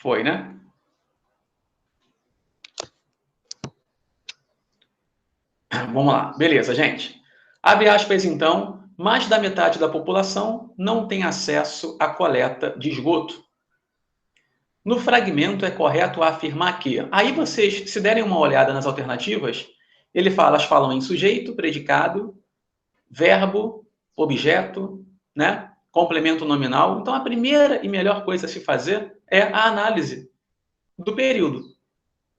Foi, né? Vamos lá. Beleza, gente. Abre aspas, então. Mais da metade da população não tem acesso à coleta de esgoto. No fragmento, é correto afirmar que... Aí vocês, se derem uma olhada nas alternativas, elas falam em sujeito, predicado, verbo, objeto, né? Complemento nominal. Então, a primeira e melhor coisa a se fazer é a análise do período,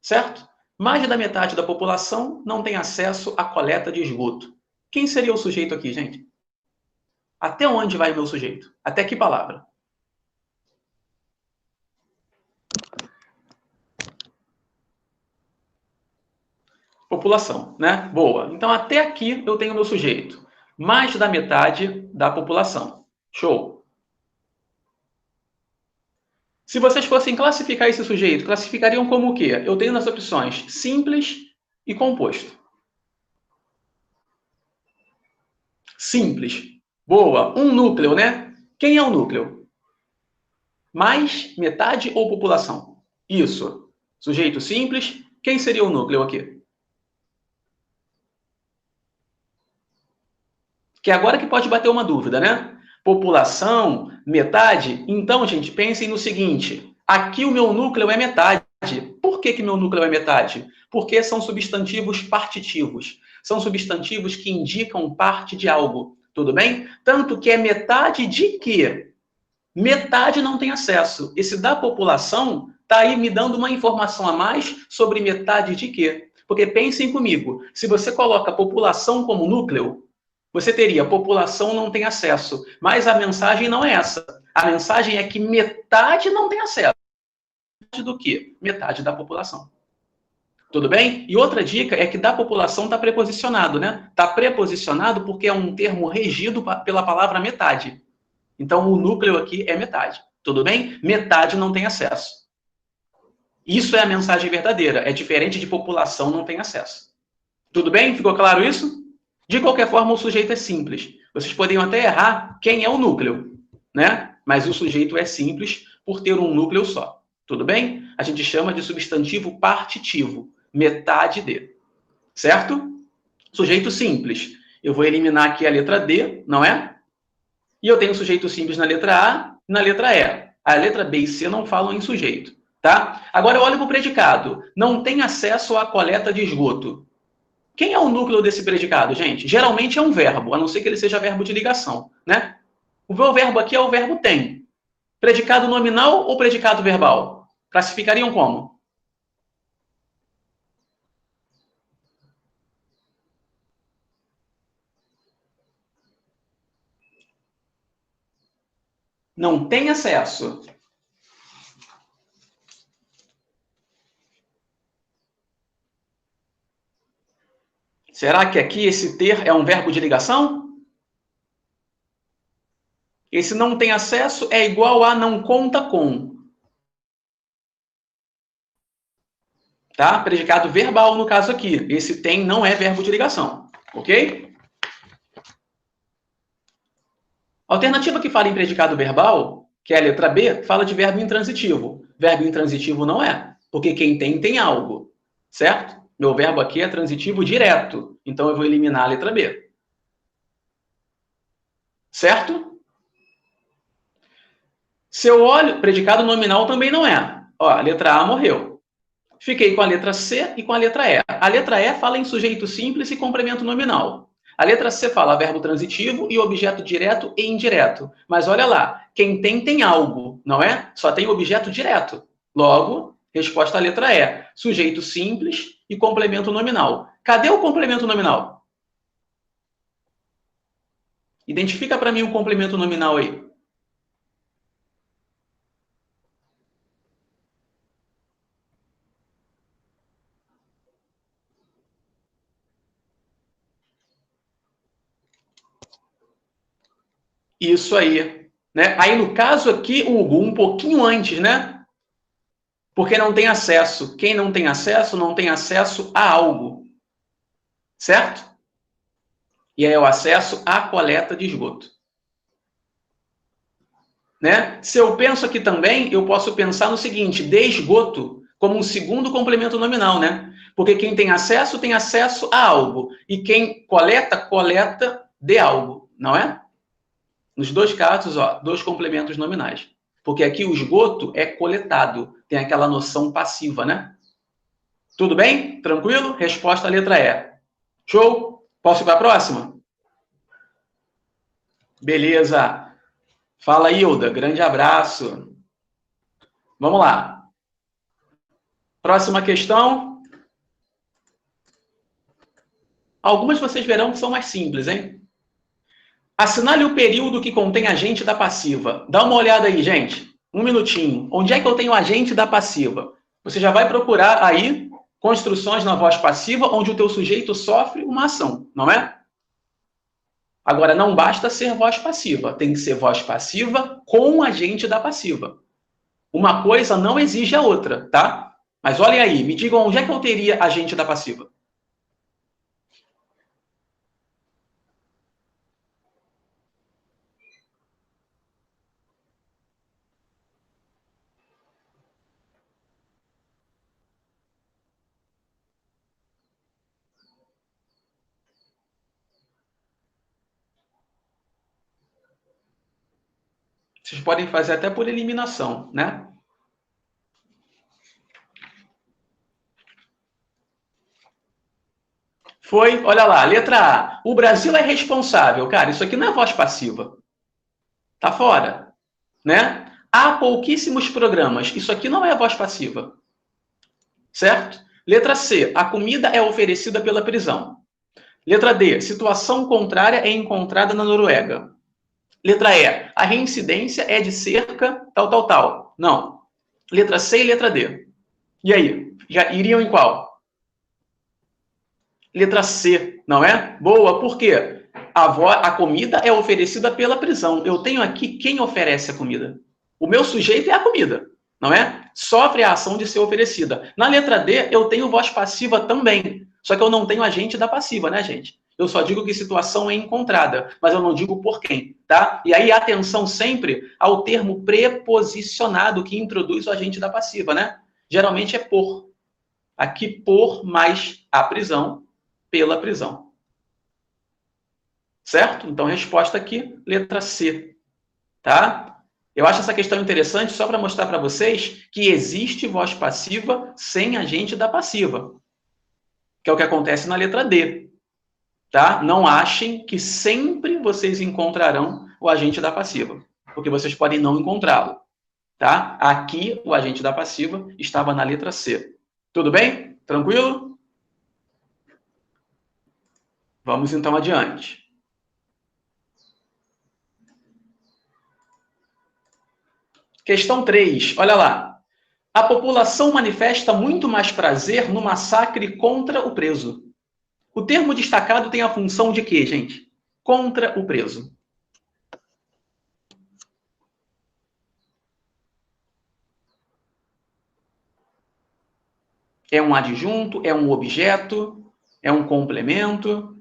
certo? Mais da metade da população não tem acesso à coleta de esgoto. Quem seria o sujeito aqui, gente? Até onde vai o meu sujeito? Até que palavra? População, né? Boa. Então, até aqui eu tenho o meu sujeito. Mais da metade da população. Show. Se vocês fossem classificar esse sujeito, classificariam como o quê? Eu tenho nas opções simples e composto. Simples. Boa. Um núcleo, né? Quem é o núcleo? Mais metade ou população? Isso. Sujeito simples. Quem seria o núcleo aqui? Que agora que pode bater uma dúvida, né? População, metade. Então, gente, pensem no seguinte. Aqui o meu núcleo é metade. Por que meu núcleo é metade? Porque são substantivos partitivos. São substantivos que indicam parte de algo. Tudo bem? Tanto que é metade de quê? Metade não tem acesso. Esse da população está aí me dando uma informação a mais sobre metade de quê? Porque pensem comigo, se você coloca a população como núcleo, você teria população não tem acesso. Mas a mensagem não é essa. A mensagem é que metade não tem acesso. Metade do quê? Metade da população. Tudo bem? E outra dica é que da população está preposicionado, né? Está preposicionado porque é um termo regido pela palavra metade. Então, o núcleo aqui é metade. Tudo bem? Metade não tem acesso. Isso é a mensagem verdadeira. É diferente de população não tem acesso. Tudo bem? Ficou claro isso? De qualquer forma, o sujeito é simples. Vocês poderiam até errar quem é o núcleo, né? Mas o sujeito é simples por ter um núcleo só. Tudo bem? A gente chama de substantivo partitivo. Metade de. Certo? Sujeito simples. Eu vou eliminar aqui a letra D, não é? E eu tenho sujeito simples na letra A e na letra E. A letra B e C não falam em sujeito, tá? Agora eu olho para o predicado. Não tem acesso à coleta de esgoto. Quem é o núcleo desse predicado, gente? Geralmente é um verbo, a não ser que ele seja verbo de ligação, né? O meu verbo aqui é o verbo tem. Predicado nominal ou predicado verbal? Classificariam como? Não tem acesso. Será que aqui esse ter é um verbo de ligação? Esse não tem acesso é igual a não conta com. Tá? Predicado verbal no caso aqui. Esse tem não é verbo de ligação. Ok? A alternativa que fala em predicado verbal, que é a letra B, fala de verbo intransitivo. Verbo intransitivo não é, porque quem tem algo. Certo? Meu verbo aqui é transitivo direto. Então eu vou eliminar a letra B. Certo? Se eu olho, predicado nominal também não é. Ó, a letra A morreu. Fiquei com a letra C e com a letra E. A letra E fala em sujeito simples e complemento nominal. A letra C fala verbo transitivo e objeto direto e indireto. Mas olha lá, quem tem algo, não é? Só tem objeto direto. Logo, resposta à letra E. Sujeito simples e complemento nominal. Cadê o complemento nominal? Identifica para mim o complemento nominal aí. Isso aí. Né? Aí, no caso aqui, Hugo, um pouquinho antes, né? Porque não tem acesso. Quem não tem acesso a algo. Certo? E é o acesso à coleta de esgoto. né? Se eu penso aqui também, eu posso pensar no seguinte, de esgoto, como um segundo complemento nominal, né? Porque quem tem acesso a algo. E quem coleta, coleta de algo, não é? Nos dois casos, ó, dois complementos nominais. Porque aqui o esgoto é coletado, tem aquela noção passiva, né? Tudo bem? Tranquilo? Resposta à letra E. Show? Posso ir para a próxima? Beleza. Fala, Hilda. Grande abraço. Vamos lá. Próxima questão. Algumas vocês verão que são mais simples, hein? Assinale o período que contém agente da passiva. Dá uma olhada aí, gente. Um minutinho. Onde é que eu tenho agente da passiva? Você já vai procurar aí construções na voz passiva onde o teu sujeito sofre uma ação, não é? Agora, não basta ser voz passiva. Tem que ser voz passiva com agente da passiva. Uma coisa não exige a outra, tá? Mas olhem aí, me digam onde é que eu teria agente da passiva. Vocês podem fazer até por eliminação, né? Foi, olha lá, letra A. O Brasil é responsável. Cara, isso aqui não é voz passiva. Tá fora, né? Há pouquíssimos programas. Isso aqui não é voz passiva. Certo? Letra C. A comida é oferecida pela prisão. Letra D. Situação contrária é encontrada na Noruega. Letra E. A reincidência é de cerca, tal, tal, tal. Não. Letra C e letra D. E aí? Já iriam em qual? Letra C, não é? Boa, por quê? A comida é oferecida pela prisão. Eu tenho aqui quem oferece a comida. O meu sujeito é a comida, não é? Sofre a ação de ser oferecida. Na letra D, eu tenho voz passiva também. Só que eu não tenho agente da passiva, né, gente? Eu só digo que situação é encontrada, mas eu não digo por quem, tá? E aí, atenção sempre ao termo preposicionado que introduz o agente da passiva, né? Geralmente é por. Aqui, por mais a prisão, pela prisão. Certo? Então, resposta aqui, letra C. Tá? Eu acho essa questão interessante só para mostrar para vocês que existe voz passiva sem agente da passiva, que é o que acontece na letra D. Tá? Não achem que sempre vocês encontrarão o agente da passiva, porque vocês podem não encontrá-lo. Tá? Aqui, o agente da passiva estava na letra C. Tudo bem? Tranquilo? Vamos então adiante. Questão 3, olha lá. A população manifesta muito mais prazer no massacre contra o preso. O termo destacado tem a função de quê, gente? Contra o preso. É um adjunto, é um objeto, é um complemento.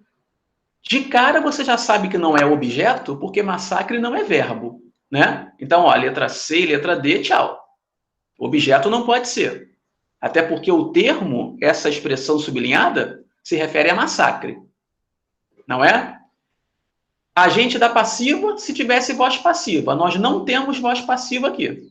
De cara você já sabe que não é objeto, porque massacre não é verbo, né? Então, ó, letra C e letra D, tchau. Objeto não pode ser. Até porque o termo, essa expressão sublinhada, se refere a massacre. Não é? Agente da passiva, se tivesse voz passiva. Nós não temos voz passiva aqui.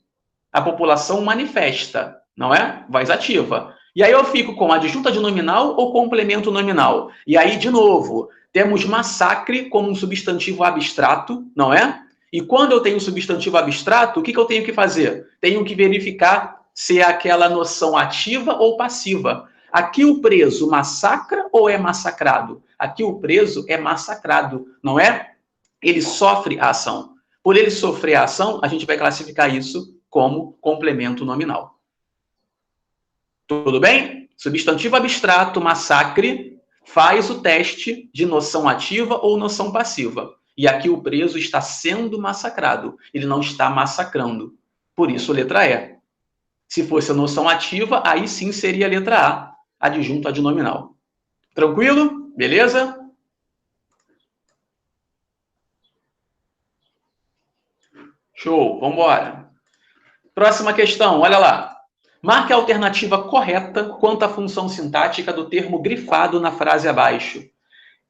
A população manifesta, não é? Voz ativa. E aí eu fico com adjunta de nominal ou complemento nominal. E aí, de novo, temos massacre como um substantivo abstrato, não é? E quando eu tenho substantivo abstrato, o que eu tenho que fazer? Tenho que verificar se é aquela noção ativa ou passiva. Aqui o preso massacra ou é massacrado? Aqui o preso é massacrado, não é? Ele sofre a ação. Por ele sofrer a ação, a gente vai classificar isso como complemento nominal. Tudo bem? Substantivo abstrato, massacre, faz o teste de noção ativa ou noção passiva. E aqui o preso está sendo massacrado. Ele não está massacrando. Por isso, letra E. Se fosse a noção ativa, aí sim seria a letra A, adjunto adnominal. Tranquilo? Beleza? Show, vamos embora. Próxima questão, olha lá. Marque a alternativa correta quanto à função sintática do termo grifado na frase abaixo.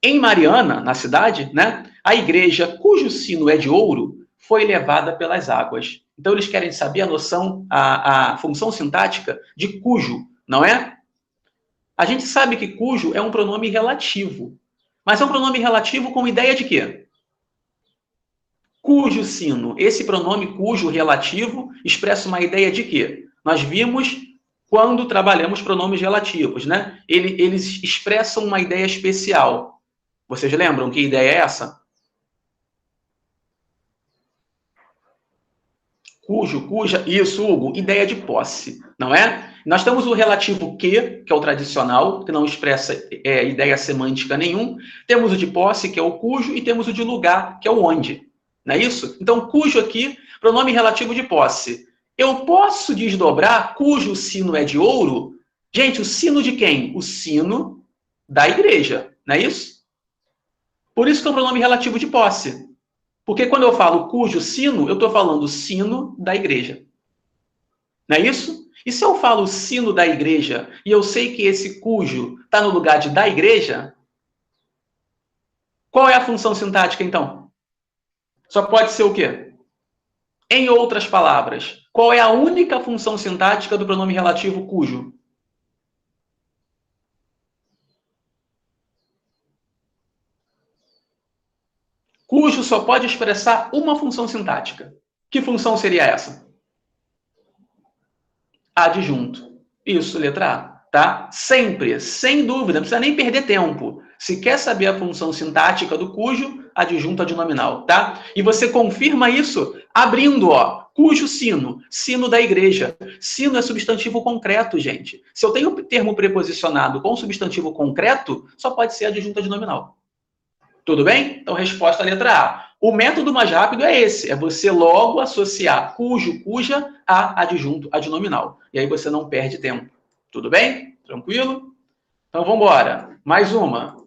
Em Mariana, na cidade, né, a igreja cujo sino é de ouro foi levada pelas águas. Então, eles querem saber a noção, a função sintática de cujo, não é? A gente sabe que cujo é um pronome relativo. Mas é um pronome relativo com ideia de quê? Cujo sino. Esse pronome cujo relativo expressa uma ideia de quê? Nós vimos quando trabalhamos pronomes relativos, né? Eles expressam uma ideia especial. Vocês lembram que ideia é essa? Cujo, cuja, isso, Hugo, ideia de posse, não é? Nós temos o relativo que é o tradicional, que não expressa ideia semântica nenhum. Temos o de posse, que é o cujo, e temos o de lugar, que é o onde. Não é isso? Então, cujo aqui, pronome relativo de posse. Eu posso desdobrar cujo sino é de ouro? Gente, o sino de quem? O sino da igreja, não é isso? Por isso que é um pronome relativo de posse. Porque quando eu falo cujo sino, eu estou falando sino da igreja. Não é isso? E se eu falo sino da igreja e eu sei que esse cujo está no lugar de da igreja, qual é a função sintática, então? Só pode ser o quê? Em outras palavras, qual é a única função sintática do pronome relativo cujo? Cujo só pode expressar uma função sintática. Que função seria essa? Adjunto. Isso, letra A, tá? Sempre, sem dúvida, não precisa nem perder tempo. Se quer saber a função sintática do cujo, adjunto adnominal, tá? E você confirma isso abrindo, ó, cujo sino, sino da igreja. Sino é substantivo concreto, gente. Se eu tenho termo preposicionado com substantivo concreto, só pode ser adjunto adnominal. Tudo bem? Então, resposta à letra A. O método mais rápido é esse, é você logo associar cujo, cuja a adjunto adnominal. E aí você não perde tempo. Tudo bem? Tranquilo? Então, vamos embora. Mais uma.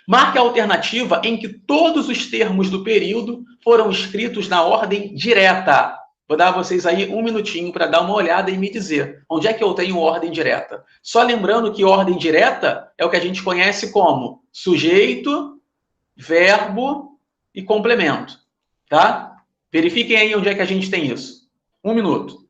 Marque a alternativa em que todos os termos do período foram escritos na ordem direta. Vou dar a vocês aí um minutinho para dar uma olhada e me dizer onde é que eu tenho ordem direta. Só lembrando que ordem direta é o que a gente conhece como sujeito, verbo e complemento, tá? Verifiquem aí onde é que a gente tem isso. Um minuto.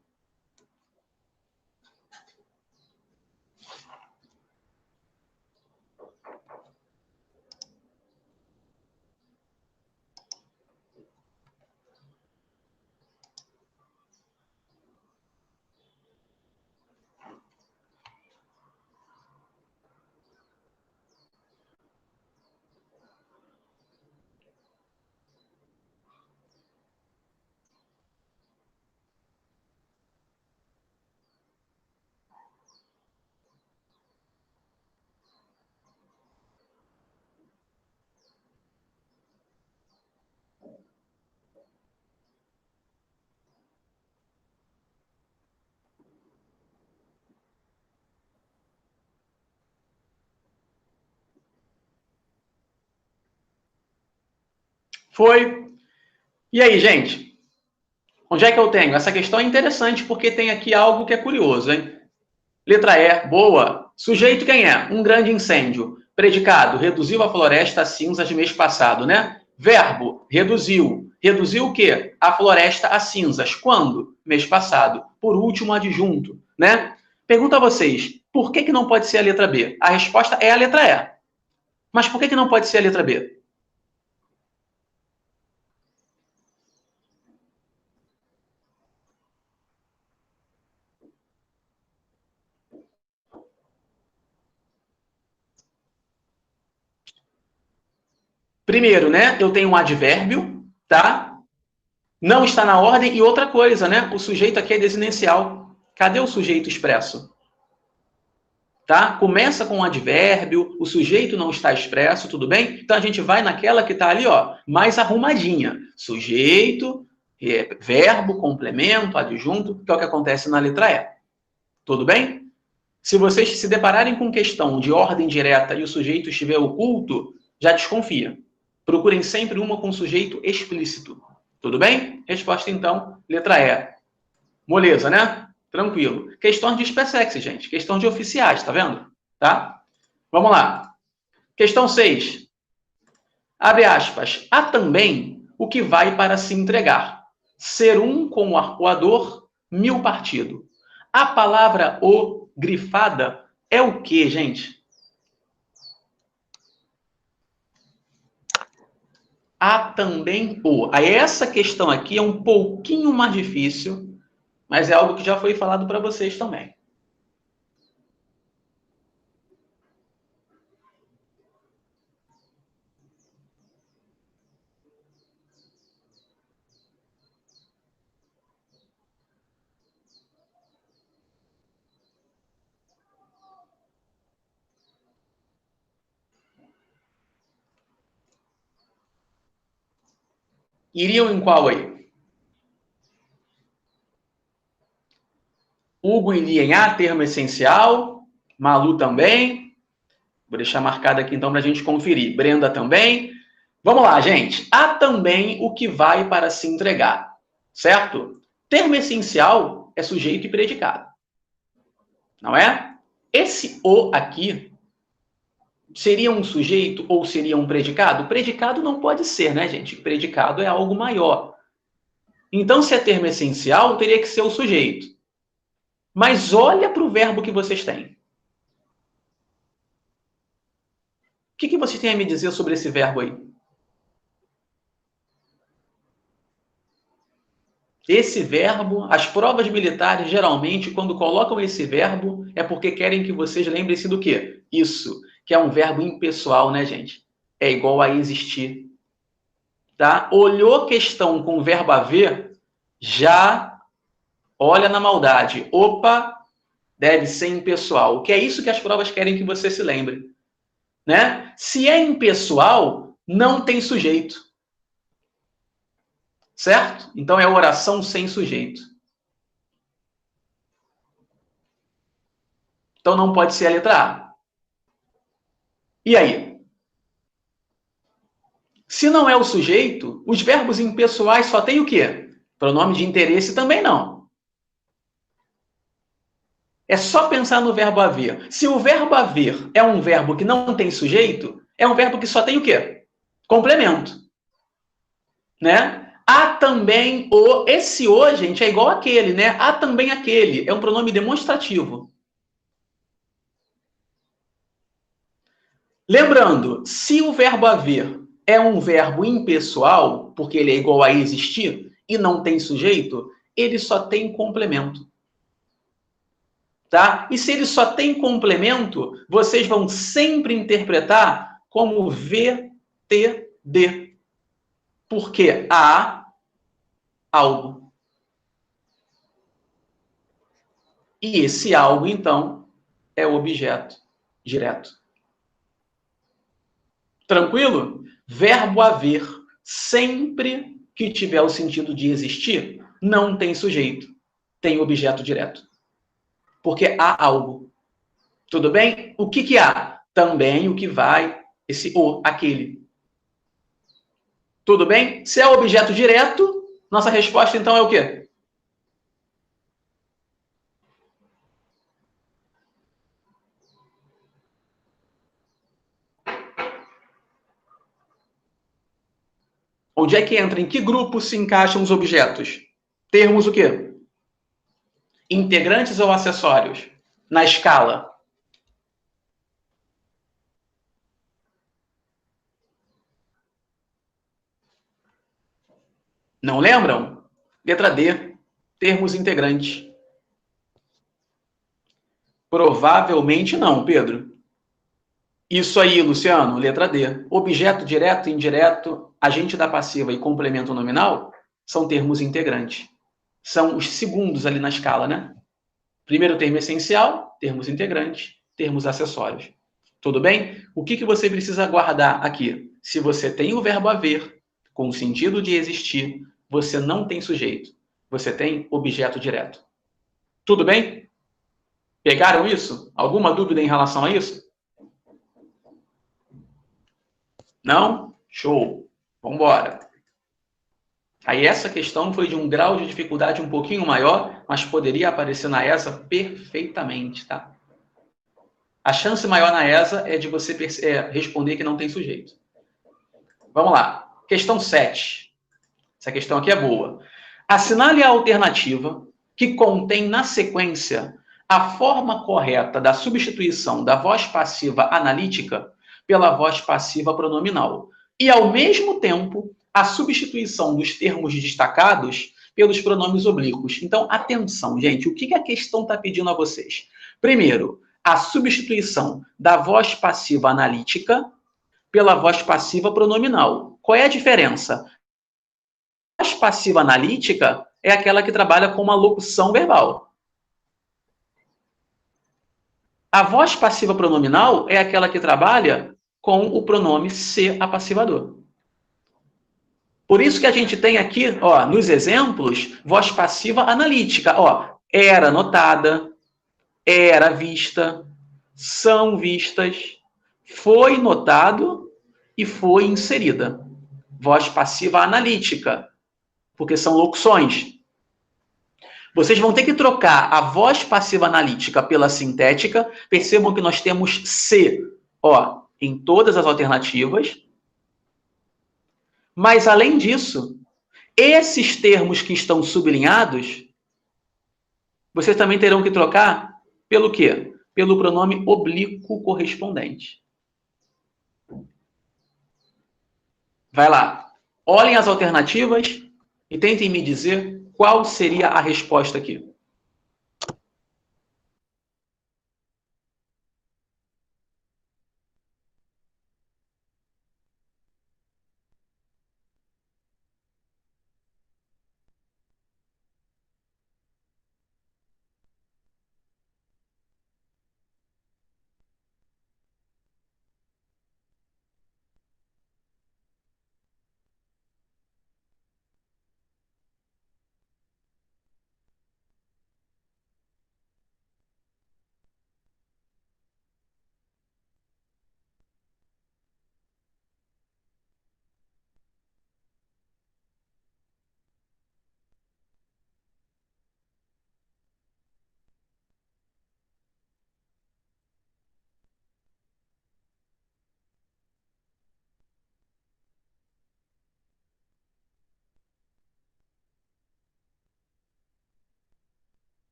Foi. E aí, gente? Onde é que eu tenho? Essa questão é interessante porque tem aqui algo que é curioso, hein? Letra E, boa. Sujeito quem é? Um grande incêndio. Predicado, reduziu a floresta a cinzas de mês passado, né? Verbo, reduziu. Reduziu o quê? A floresta a cinzas. Quando? Mês passado. Por último, adjunto, né? Pergunto a vocês, por que não pode ser a letra B? A resposta é a letra E. Mas por que não pode ser a letra B? Primeiro, né? Eu tenho um advérbio, tá? Não está na ordem. E outra coisa, né? O sujeito aqui é desinencial. Cadê o sujeito expresso? Tá? Começa com um advérbio, o sujeito não está expresso, tudo bem? Então a gente vai naquela que está ali, ó, mais arrumadinha. Sujeito, verbo, complemento, adjunto, que é o que acontece na letra E. Tudo bem? Se vocês se depararem com questão de ordem direta e o sujeito estiver oculto, já desconfia. Procurem sempre uma com sujeito explícito. Tudo bem? Resposta, então, letra E. Moleza, né? Tranquilo. Questão de SpaceX, gente. Questão de oficiais, tá vendo? Tá? Vamos lá. Questão 6. Abre aspas. Há também o que vai para se entregar. Ser um com o arcoador, mil partido. A palavra o grifada é o que, gente? Há também o. Aí essa questão aqui é um pouquinho mais difícil, mas é algo que já foi falado para vocês também. Iriam em qual aí? Hugo iria em A, termo essencial. Malu também. Vou deixar marcado aqui então para a gente conferir. Brenda também. Vamos lá, gente. Há também o que vai para se entregar, certo? Termo essencial é sujeito e predicado, não é? Esse o aqui seria um sujeito ou seria um predicado? Predicado não pode ser, né, gente? Predicado é algo maior. Então, se é termo essencial, teria que ser o sujeito. Mas olha para o verbo que vocês têm. O que vocês têm a me dizer sobre esse verbo aí? Esse verbo, as provas militares, geralmente, quando colocam esse verbo, é porque querem que vocês lembrem-se do quê? Isso, que é um verbo impessoal, né, gente? É igual a existir. Tá? Olhou questão com o verbo haver, já olha na maldade. Opa, deve ser impessoal. Que é isso que as provas querem que você se lembre. Né? Se é impessoal, não tem sujeito. Certo? Então é oração sem sujeito. Então não pode ser a letra A. E aí? Se não é o sujeito, os verbos impessoais só tem o quê? Pronome de interesse também não. É só pensar no verbo haver. Se o verbo haver é um verbo que não tem sujeito, é um verbo que só tem o quê? Complemento. Né? Há também o. Esse o, gente, é igual aquele, né? Há também aquele. É um pronome demonstrativo. Lembrando, se o verbo haver é um verbo impessoal, porque ele é igual a existir, e não tem sujeito, ele só tem complemento. Tá? E se ele só tem complemento, vocês vão sempre interpretar como VTD. Porque há algo. E esse algo, então, é o objeto direto. Tranquilo? Verbo haver, sempre que tiver o sentido de existir, não tem sujeito, tem objeto direto. Porque há algo. Tudo bem? O que há? Também o que vai, esse o, aquele. Tudo bem? Se é objeto direto, nossa resposta então é o quê? Onde é que entra? Em que grupo se encaixam os objetos? Termos o quê? Integrantes ou acessórios? Na escala. Não lembram? Letra D. Termos integrantes. Provavelmente não, Pedro. Isso aí, Luciano, letra D. Objeto direto, indireto, agente da passiva e complemento nominal são termos integrantes. São os segundos ali na escala, né? Primeiro termo essencial, termos integrantes, termos acessórios. Tudo bem? O que você precisa guardar aqui? Se você tem o verbo haver, com o sentido de existir, você não tem sujeito. Você tem objeto direto. Tudo bem? Pegaram isso? Alguma dúvida em relação a isso? Não? Show. Vamos embora. Aí essa questão foi de um grau de dificuldade um pouquinho maior, mas poderia aparecer na ESA perfeitamente, tá? A chance maior na ESA é de você responder que não tem sujeito. Vamos lá. Questão 7. Essa questão aqui é boa. Assinale a alternativa que contém na sequência a forma correta da substituição da voz passiva analítica pela voz passiva pronominal e, ao mesmo tempo, a substituição dos termos destacados pelos pronomes oblíquos. Então, atenção, gente, o que a questão está pedindo a vocês? Primeiro, a substituição da voz passiva analítica pela voz passiva pronominal. Qual é a diferença? A voz passiva analítica é aquela que trabalha com uma locução verbal. A voz passiva pronominal é aquela que trabalha com o pronome se apassivador. Por isso que a gente tem aqui, ó, nos exemplos, voz passiva analítica. Ó, era notada, era vista, são vistas, foi notado e foi inserida. Voz passiva analítica, porque são locuções. Vocês vão ter que trocar a voz passiva analítica pela sintética. Percebam que nós temos se, ó, em todas as alternativas. Mas, além disso, esses termos que estão sublinhados, vocês também terão que trocar pelo quê? Pelo pronome oblíquo correspondente. Vai lá. Olhem as alternativas e tentem me dizer qual seria a resposta aqui.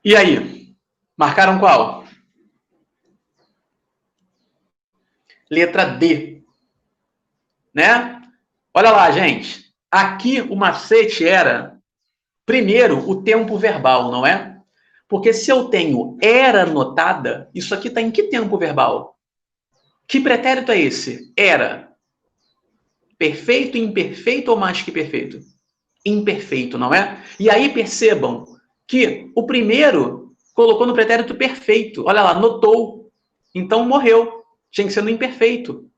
E aí? Marcaram qual? Letra D. Né? Olha lá, gente. Aqui o macete era, primeiro, o tempo verbal, não é? Porque se eu tenho era notada, isso aqui está em que tempo verbal? Que pretérito é esse? Era. Perfeito, imperfeito ou mais que perfeito? Imperfeito, não é? E aí percebam que o primeiro colocou no pretérito perfeito. Olha lá, notou. Então morreu. Tinha que ser no imperfeito.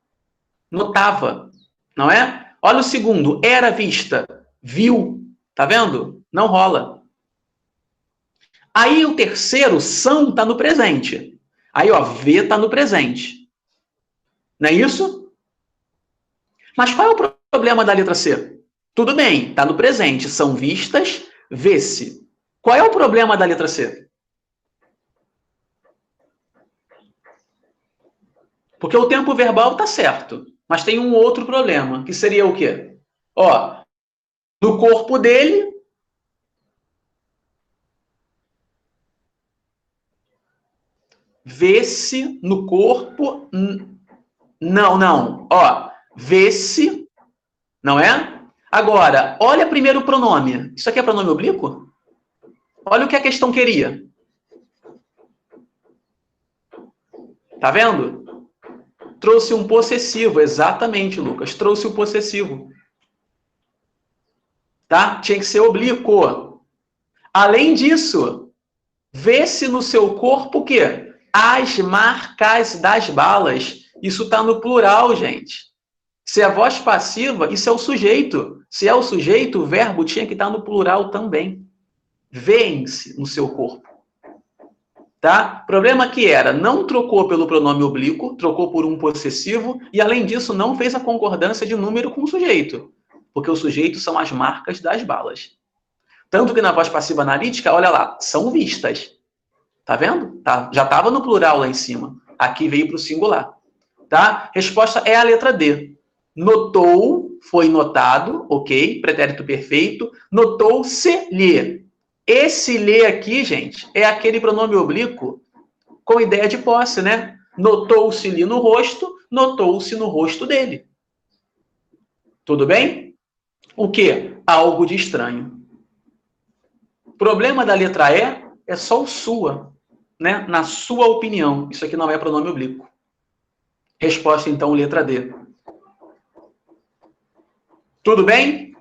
Notava, não é? Olha o segundo, era vista, viu. Tá vendo? Não rola. Aí o terceiro, são, tá no presente. Aí, ó, vê tá no presente. Não é isso? Mas qual é o problema da letra C? Tudo bem, tá no presente, são vistas, vê-se. Qual é o problema da letra C? Porque o tempo verbal tá certo, mas tem um outro problema, que seria o quê? Ó, no corpo dele, vê-se no corpo, não, ó, vê-se, não é? Agora, olha primeiro o pronome. Isso aqui é pronome oblíquo? Olha o que a questão queria. Tá vendo? Trouxe um possessivo, exatamente, Lucas. Trouxe o possessivo. Tá? Tinha que ser oblíquo. Além disso, Vê-se no seu corpo o quê? As marcas das balas. Isso está no plural, gente. Se é voz passiva, isso é o sujeito. Se é o sujeito, o verbo tinha que estar no plural também. Vêem-se no seu corpo. Tá? Problema que era, não trocou pelo pronome oblíquo, trocou por um possessivo, e além disso, não fez a concordância de número com o sujeito. Porque o sujeito são as marcas das balas. Tanto que na voz passiva analítica, olha lá, são vistas. Tá vendo? Tá, já estava no plural lá em cima. Aqui veio para o singular. Tá? Resposta é a letra D. Notou, foi notado, ok? Pretérito perfeito. Notou-se-lhe. Esse lhe aqui, gente, é aquele pronome oblíquo com ideia de posse, né? Notou-se-lhe no rosto, notou-se no rosto dele. Tudo bem? O quê? Algo de estranho. Problema da letra E é só o sua, né? Na sua opinião. Isso aqui não é pronome oblíquo. Resposta, então, letra D. Tudo bem?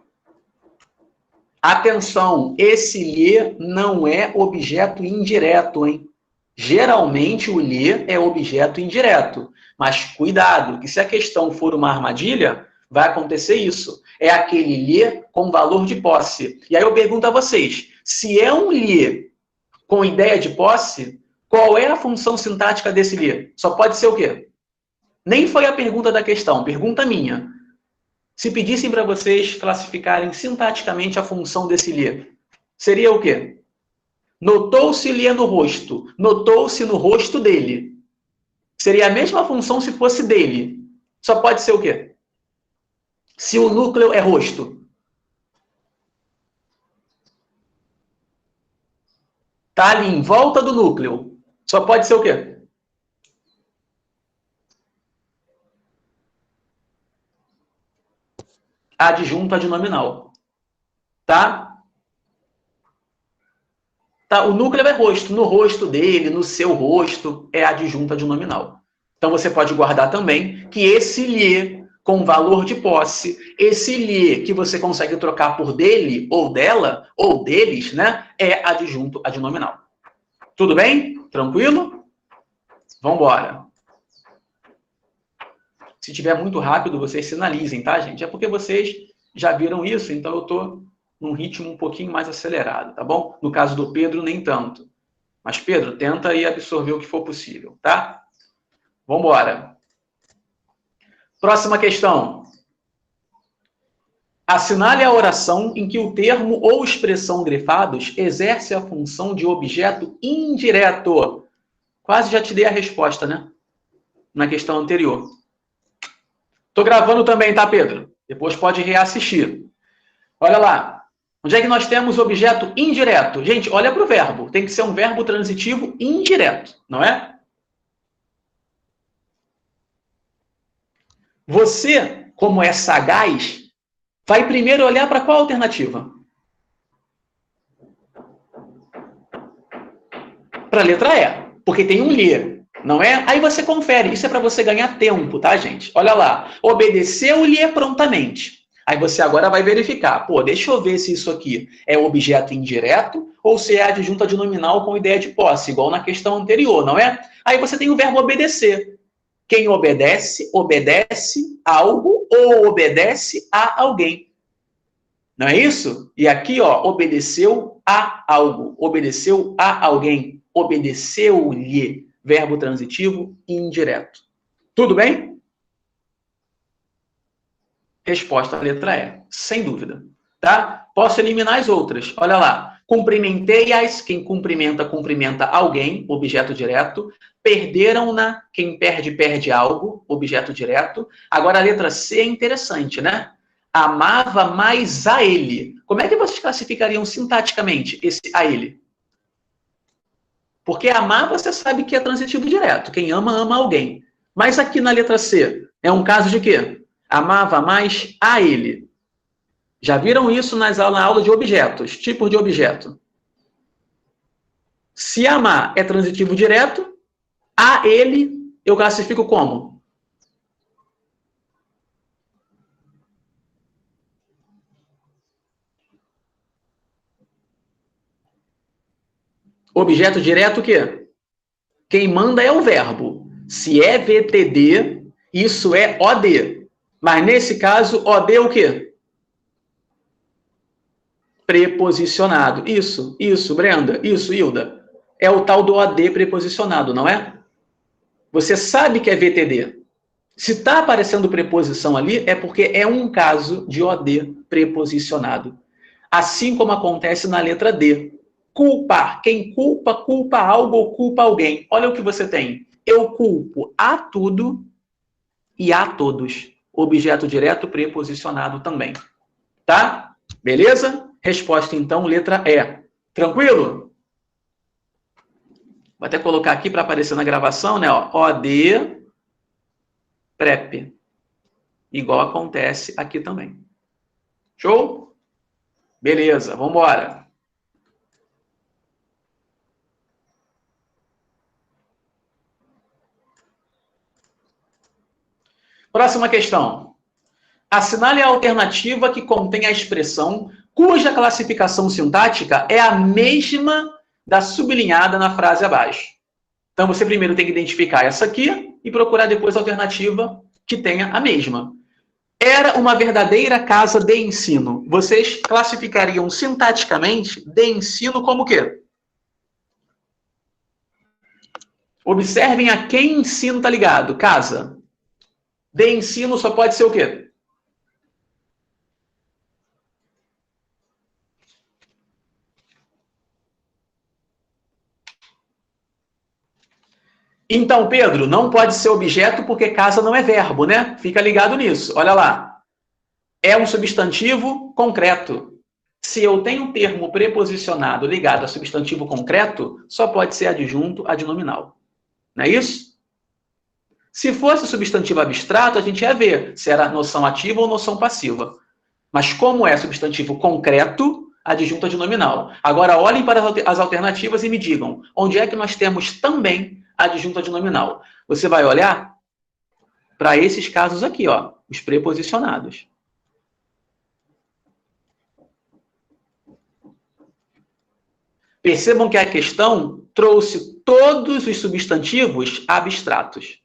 Atenção, esse lhe não é objeto indireto, hein? Geralmente o lhe é objeto indireto. Mas cuidado, que se a questão for uma armadilha, vai acontecer isso. É aquele lhe com valor de posse. E aí eu pergunto a vocês, se é um lhe com ideia de posse, qual é a função sintática desse lhe? Só pode ser o quê? Nem foi a pergunta da questão, pergunta minha. Se pedissem para vocês classificarem sintaticamente a função desse lhe, seria o quê? Notou-se-lhe no rosto. Notou-se no rosto dele. Seria a mesma função se fosse dele. Só pode ser o quê? Se o núcleo é rosto. Está ali em volta do núcleo. Só pode ser o quê? Adjunto adnominal. Tá? Tá? O núcleo é rosto. No rosto dele, no seu rosto, é adjunto adnominal. Então você pode guardar também que esse lhe, com valor de posse, esse lhe que você consegue trocar por dele ou dela, ou deles, né? É adjunto adnominal. Tudo bem? Tranquilo? Vamos embora. Se tiver muito rápido, vocês sinalizem, tá, gente? É porque vocês já viram isso, então eu estou num ritmo um pouquinho mais acelerado, tá bom? No caso do Pedro, nem tanto. Mas, Pedro, tenta aí absorver o que for possível, tá? Vamos embora. Próxima questão. Assinale a oração em que o termo ou expressão grifados exerce a função de objeto indireto. Quase já te dei a resposta, né? Na questão anterior. Estou gravando também, tá, Pedro? Depois pode reassistir. Olha lá. Onde é que nós temos objeto indireto? Gente, olha para o verbo. Tem que ser um verbo transitivo indireto, não é? Você, como é sagaz, vai primeiro olhar para qual alternativa? Para a letra E, porque tem um lhe, não é? Aí você confere. Isso é para você ganhar tempo, tá, gente? Olha lá. Obedeceu-lhe prontamente. Aí você agora vai verificar. Pô, deixa eu ver se isso aqui é objeto indireto ou se é adjunto adnominal com ideia de posse, igual na questão anterior, não é? Aí você tem o verbo obedecer. Quem obedece, obedece algo ou obedece a alguém. Não é isso? E aqui, ó, obedeceu a algo, obedeceu a alguém, obedeceu-lhe, verbo transitivo indireto. Tudo bem? Resposta, letra E, sem dúvida. Tá? Posso eliminar as outras. Olha lá. Cumprimentei-as, quem cumprimenta, cumprimenta alguém, objeto direto. Perderam-na, quem perde, perde algo, objeto direto. Agora a letra C é interessante, né? Amava mais a ele. Como é que vocês classificariam sintaticamente esse a ele? Porque amar você sabe que é transitivo direto. Quem ama, ama alguém. Mas aqui na letra C, é um caso de quê? Amava mais a ele. Já viram isso na aula de objetos, tipos de objeto. Se amar é transitivo direto, a ele eu classifico como? Objeto direto o quê? Quem manda é o verbo. Se é VTD, isso é OD. Mas nesse caso, OD é o quê? Preposicionado. Isso, Brenda. Isso, Hilda. É o tal do OD preposicionado, não é? Você sabe que é VTD. Se está aparecendo preposição ali, é porque é um caso de OD preposicionado. Assim como acontece na letra D. Culpar. Quem culpa, culpa algo ou culpa alguém. Olha o que você tem. Eu culpo a tudo e a todos. Objeto direto preposicionado também. Tá? Beleza? Resposta, então, letra E. Tranquilo? Vou até colocar aqui para aparecer na gravação, né? Ó, OD, PrEP. Igual acontece aqui também. Show? Beleza, vamos embora. Próxima questão. Assinale a alternativa que contém a expressão cuja classificação sintática é a mesma da sublinhada na frase abaixo. Então, você primeiro tem que identificar essa aqui e procurar depois a alternativa que tenha a mesma. Era uma verdadeira casa de ensino. Vocês classificariam sintaticamente de ensino como o quê? Observem a quem ensino está ligado. Casa. De ensino só pode ser o quê? Então, Pedro, não pode ser objeto porque casa não é verbo, né? Fica ligado nisso. Olha lá. É um substantivo concreto. Se eu tenho um termo preposicionado ligado a substantivo concreto, só pode ser adjunto adnominal. Não é isso? Se fosse substantivo abstrato, a gente ia ver se era noção ativa ou noção passiva. Mas como é substantivo concreto, adjunto adnominal. Agora, olhem para as alternativas e me digam onde é que nós temos também adjunto adnominal. Você vai olhar para esses casos aqui, ó, os preposicionados. Percebam que a questão trouxe todos os substantivos abstratos.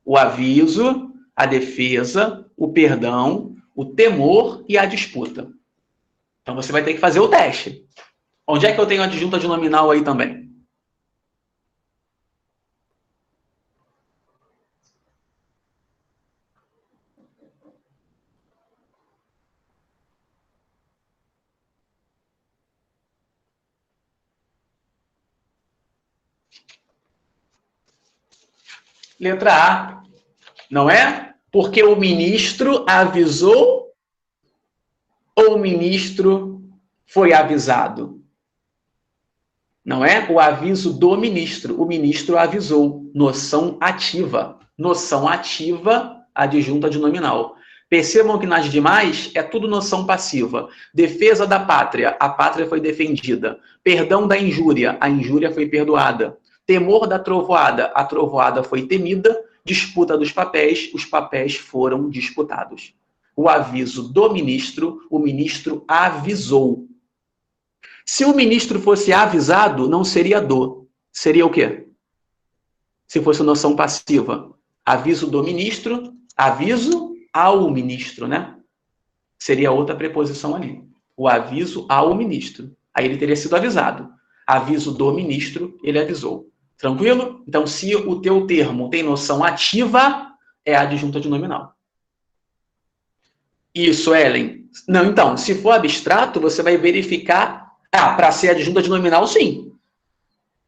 O aviso, a defesa, o perdão, o temor e a disputa. Então, você vai ter que fazer o teste. Onde é que eu tenho adjunto adnominal aí também? Letra A. Não é? Porque o ministro avisou ou o ministro foi avisado? Não é? O aviso do ministro. O ministro avisou. Noção ativa. Noção ativa, adjunta adnominal. Percebam que nas demais é tudo noção passiva. Defesa da pátria. A pátria foi defendida. Perdão da injúria. A injúria foi perdoada. Temor da trovoada. A trovoada foi temida. Disputa dos papéis. Os papéis foram disputados. O aviso do ministro. O ministro avisou. Se o ministro fosse avisado, não seria do. Seria o quê? Se fosse noção passiva. Aviso do ministro, aviso ao ministro, né? Seria outra preposição ali. O aviso ao ministro. Aí ele teria sido avisado. Aviso do ministro, ele avisou. Tranquilo? Então, se o teu termo tem noção ativa, é adjunto adnominal. Isso, Ellen. Não, então, se for abstrato, você vai verificar. Para ser adjunto adnominal, sim.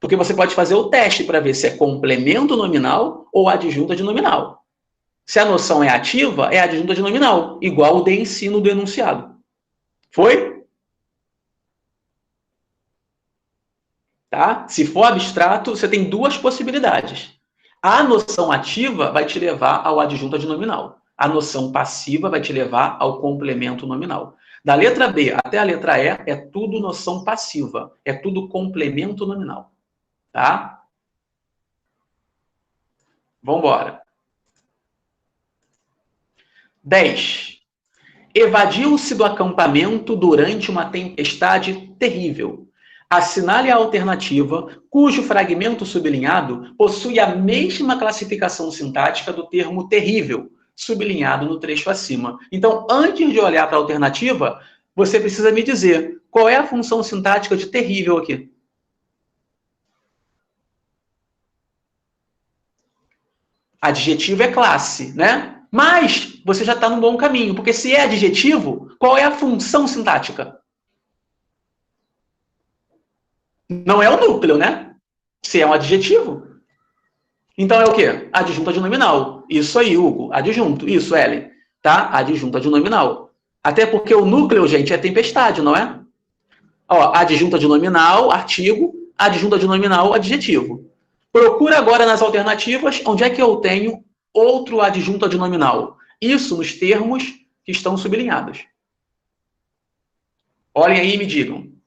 Porque você pode fazer o teste para ver se é complemento nominal ou adjunto adnominal. Se a noção é ativa, é adjunto adnominal, igual o de ensino do enunciado. Foi? Tá? Se for abstrato, você tem duas possibilidades. A noção ativa vai te levar ao adjunto adnominal. A noção passiva vai te levar ao complemento nominal. Da letra B até a letra E é tudo noção passiva, é tudo complemento nominal. Tá? Vamos embora. 10. Evadiu-se do acampamento durante uma tempestade terrível. Assinale a alternativa cujo fragmento sublinhado possui a mesma classificação sintática do termo terrível, sublinhado no trecho acima. Então, antes de olhar para a alternativa, você precisa me dizer qual é a função sintática de terrível aqui. Adjetivo é classe, né? Mas você já está num bom caminho, porque se é adjetivo, qual é a função sintática? Não é o núcleo, né? Se é um adjetivo. Então é o quê? Adjunta de nominal. Isso aí, Hugo. Adjunto. Isso, Ellen. Tá? Adjunta de nominal. Até porque o núcleo, gente, é tempestade, não é? Ó, adjunta de nominal, artigo. Adjunta de nominal, adjetivo. Procura agora nas alternativas onde é que eu tenho outro adjunta de nominal. Isso nos termos que estão sublinhados. Olhem aí e me digam.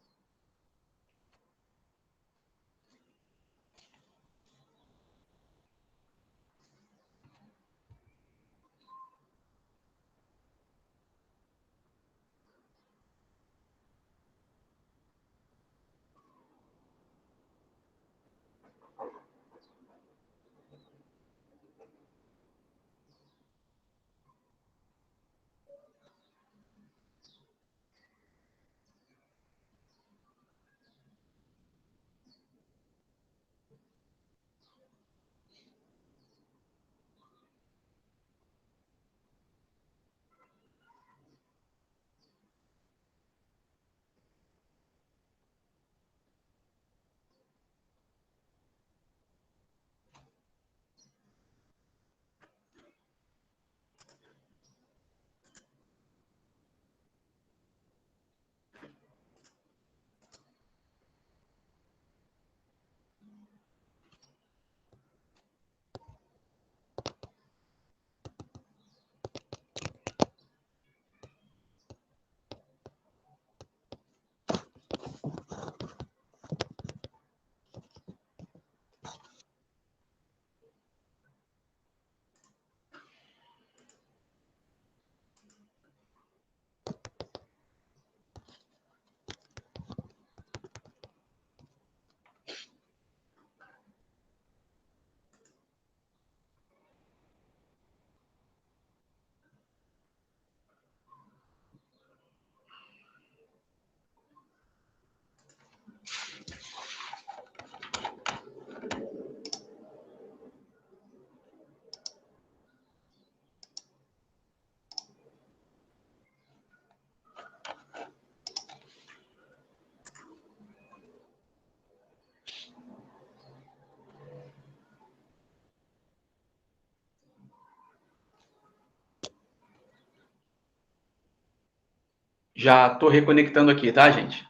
Já estou reconectando aqui, tá, gente?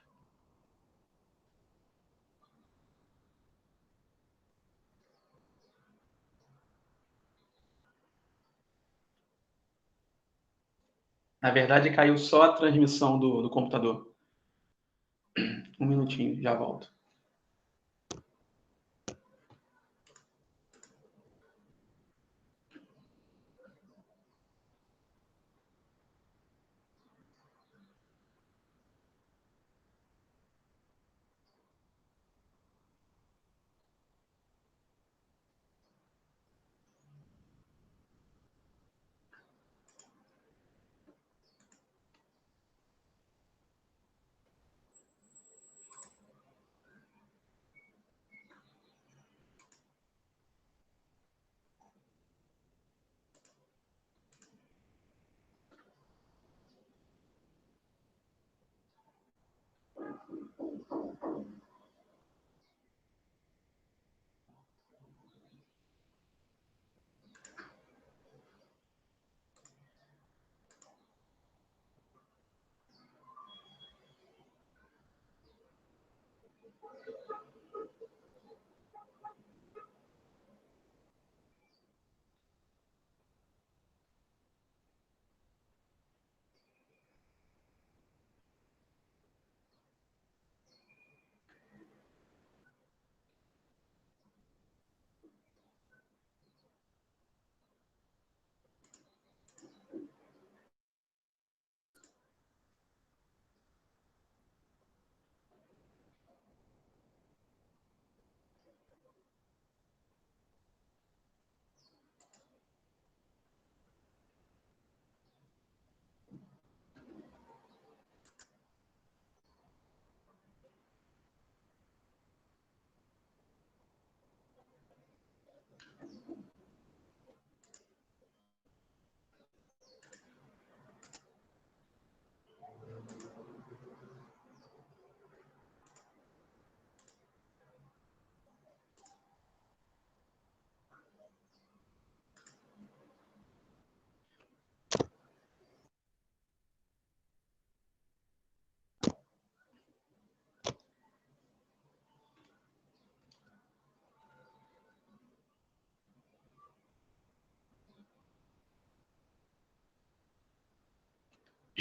Na verdade, caiu só a transmissão do computador. Um minutinho, já volto.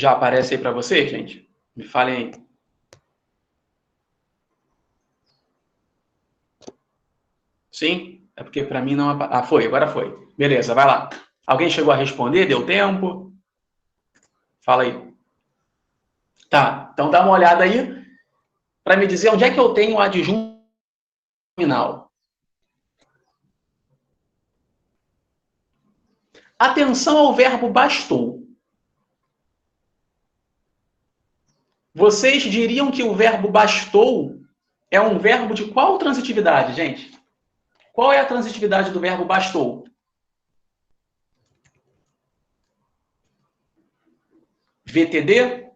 Já aparece aí para vocês, gente? Me falem aí. Sim? É porque para mim não... Ah, foi, agora foi. Beleza, vai lá. Alguém chegou a responder? Deu tempo? Fala aí. Tá, então dá uma olhada aí para me dizer onde é que eu tenho o adjunto nominal. Atenção ao verbo bastou. Vocês diriam que o verbo bastou é um verbo de qual transitividade, gente? Qual é a transitividade do verbo bastou? VTD?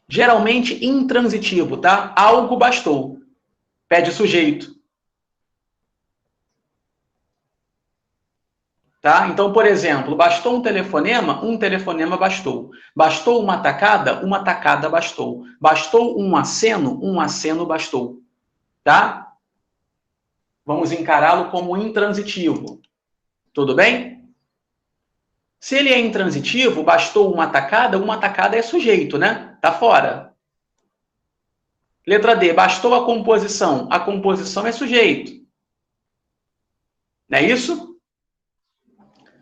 Geralmente intransitivo, tá? Algo bastou. Pede sujeito. Tá? Então, por exemplo, bastou um telefonema bastou. Bastou uma tacada bastou. Bastou um aceno bastou. Tá? Vamos encará-lo como intransitivo. Tudo bem? Se ele é intransitivo, bastou uma tacada é sujeito, né? Tá fora. Letra D, bastou a composição é sujeito. Não é isso?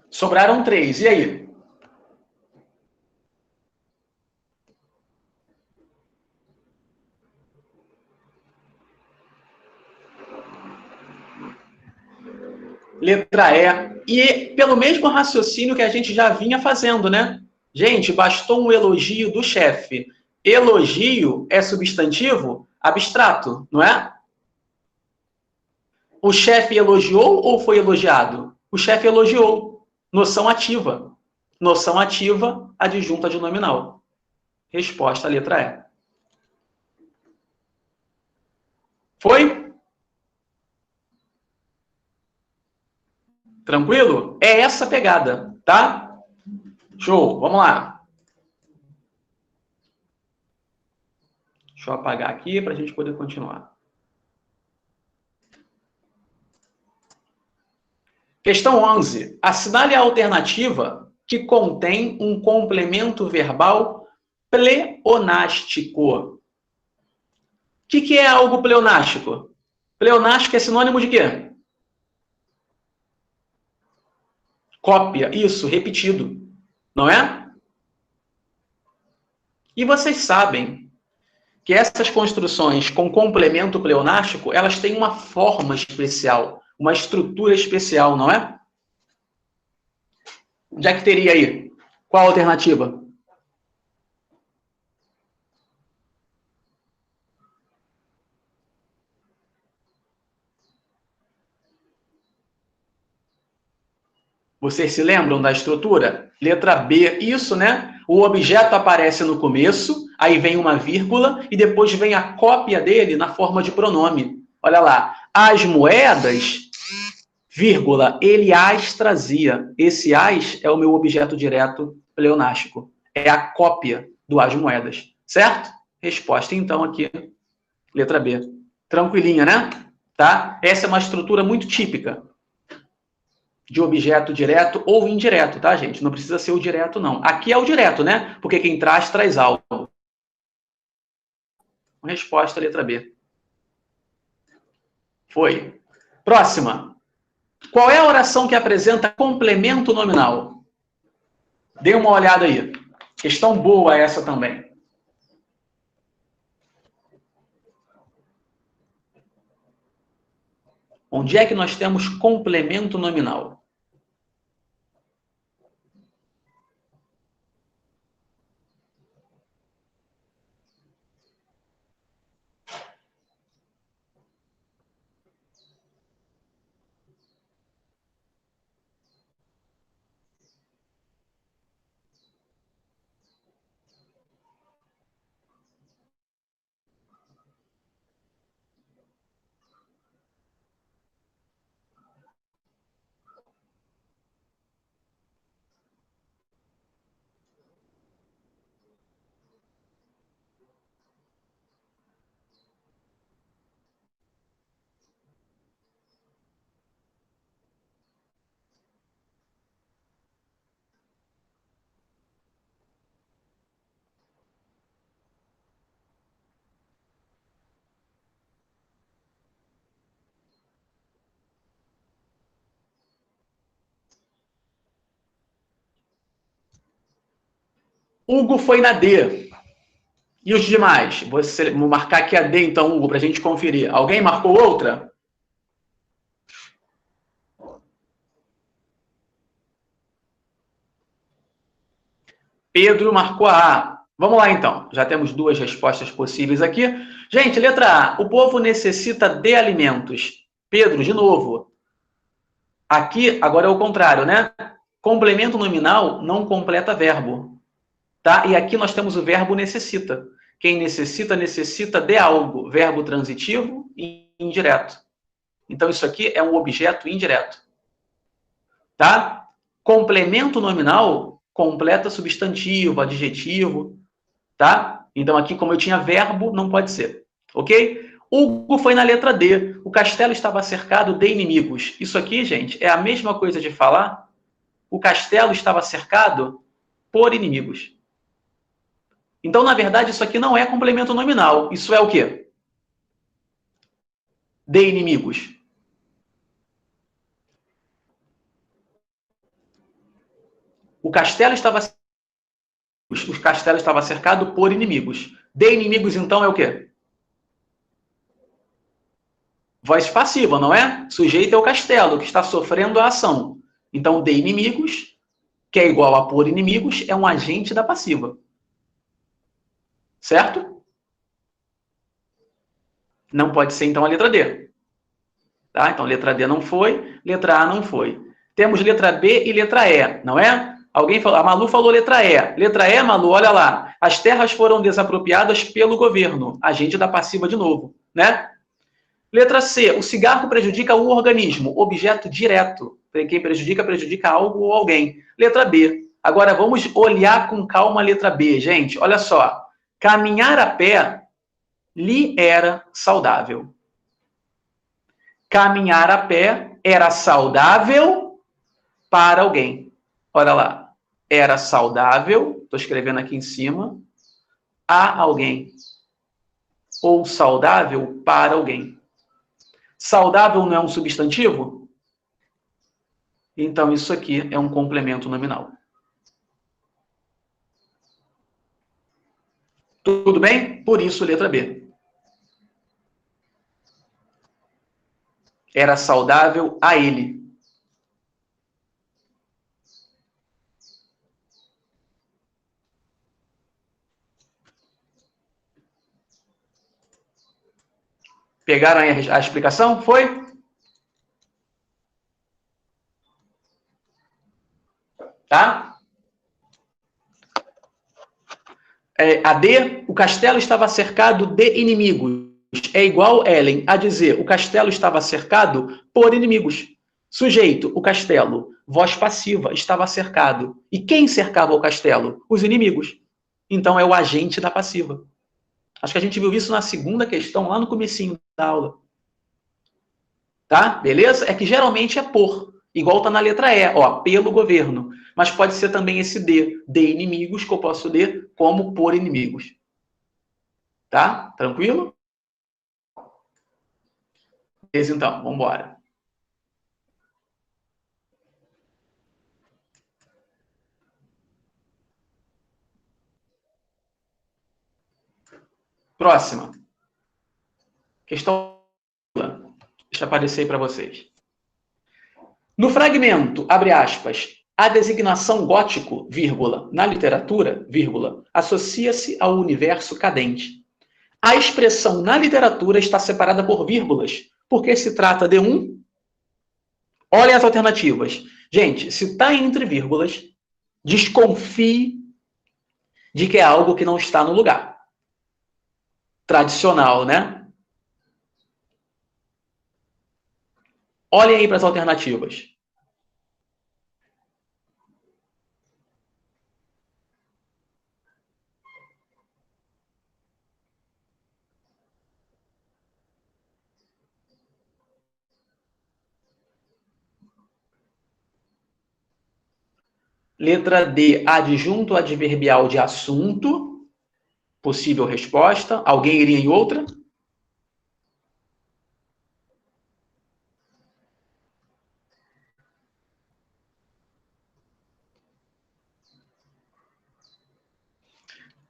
Sobraram 3. E aí? Letra E. E pelo mesmo raciocínio que a gente já vinha fazendo, né? Gente, bastou um elogio do chefe. Elogio é substantivo abstrato, não é? O chefe elogiou ou foi elogiado? O chefe elogiou. Noção ativa. Noção ativa, adjunta de nominal. Resposta, letra E. Foi? Tranquilo? É essa pegada, tá? Show, vamos lá. Deixa eu apagar aqui para a gente poder continuar. Questão 11. Assinale a alternativa que contém um complemento verbal pleonástico. O que é algo pleonástico? Pleonástico é sinônimo de quê? Cópia. Isso, repetido. Não é? E vocês sabem que essas construções com complemento pleonástico, elas têm uma forma especial, uma estrutura especial, não é? Onde é que teria aí? Qual a alternativa? Vocês se lembram da estrutura? Letra B, isso, né? O objeto aparece no começo, aí vem uma vírgula e depois vem a cópia dele na forma de pronome. Olha lá, as moedas, vírgula, ele as trazia. Esse as é o meu objeto direto pleonástico. É a cópia do as moedas, certo? Resposta, então, aqui, letra B. Tranquilinha, né? Tá? Essa é uma estrutura muito típica de objeto direto ou indireto, tá, gente? Não precisa ser o direto, não. Aqui é o direto, né? Porque quem traz algo. Resposta, letra B. Foi. Próxima. Qual é a oração que apresenta complemento nominal? Dê uma olhada aí. Questão boa essa também. Onde é que nós temos complemento nominal? Hugo foi na D. E os demais? Vou marcar aqui a D, então, Hugo, para a gente conferir. Alguém marcou outra? Pedro marcou a A. Vamos lá, então. Já temos duas respostas possíveis aqui. Gente, letra A. O povo necessita de alimentos. Pedro, de novo. Aqui, agora é o contrário, né? Complemento nominal não completa verbo. Tá? E aqui nós temos o verbo necessita. Quem necessita, necessita de algo. Verbo transitivo e indireto. Então, isso aqui é um objeto indireto. Tá? Complemento nominal completa substantivo, adjetivo. Tá? Então, aqui, como eu tinha verbo, não pode ser. Ok? Hugo foi na letra D. O castelo estava cercado de inimigos. Isso aqui, gente, é a mesma coisa de falar o castelo estava cercado por inimigos. Então, na verdade, isso aqui não é complemento nominal. Isso é o quê? De inimigos. O castelo estava cercado por inimigos. De inimigos, então, é o quê? Voz passiva, não é? Sujeito é o castelo, que está sofrendo a ação. Então, de inimigos, que é igual a por inimigos, é um agente da passiva. Certo? Não pode ser, então, a letra D. Tá? Então, letra D não foi, letra A não foi. Temos letra B e letra E, não é? Alguém falou, a Malu falou letra E. Letra E, Malu, olha lá. As terras foram desapropriadas pelo governo. Agente da passiva de novo, né? Letra C, o cigarro prejudica o organismo. Objeto direto. Quem prejudica, prejudica algo ou alguém. Letra B. Agora vamos olhar com calma a letra B, gente. Olha só. Caminhar a pé lhe era saudável. Caminhar a pé era saudável para alguém. Olha lá. Era saudável, estou escrevendo aqui em cima, a alguém. Ou saudável para alguém. Saudável não é um substantivo? Então, isso aqui é um complemento nominal. Tudo bem? Por isso, letra B. Era saudável a ele. Pegaram aí a explicação? Foi? Tá? A D, o castelo estava cercado de inimigos. É igual, Ellen, a dizer o castelo estava cercado por inimigos. Sujeito, o castelo. Voz passiva, estava cercado. E quem cercava o castelo? Os inimigos. Então é o agente da passiva. Acho que a gente viu isso na segunda questão, lá no comecinho da aula. Tá? Beleza? É que geralmente é por. Igual tá na letra E, ó, pelo governo. Mas pode ser também esse de inimigos, que eu posso ler como por inimigos. Tá? Tranquilo? Beleza, então, vamos embora. Próxima. Questão. Deixa eu aparecer aí para vocês. No fragmento, abre aspas, a designação gótico, vírgula, na literatura, vírgula, associa-se ao universo cadente. A expressão na literatura está separada por vírgulas, porque se trata de um. Olhem as alternativas. Gente, se está entre vírgulas, desconfie de que é algo que não está no lugar. Tradicional, né? Olhem aí para as alternativas. Letra D, adjunto adverbial de assunto. Possível resposta. Alguém iria em outra?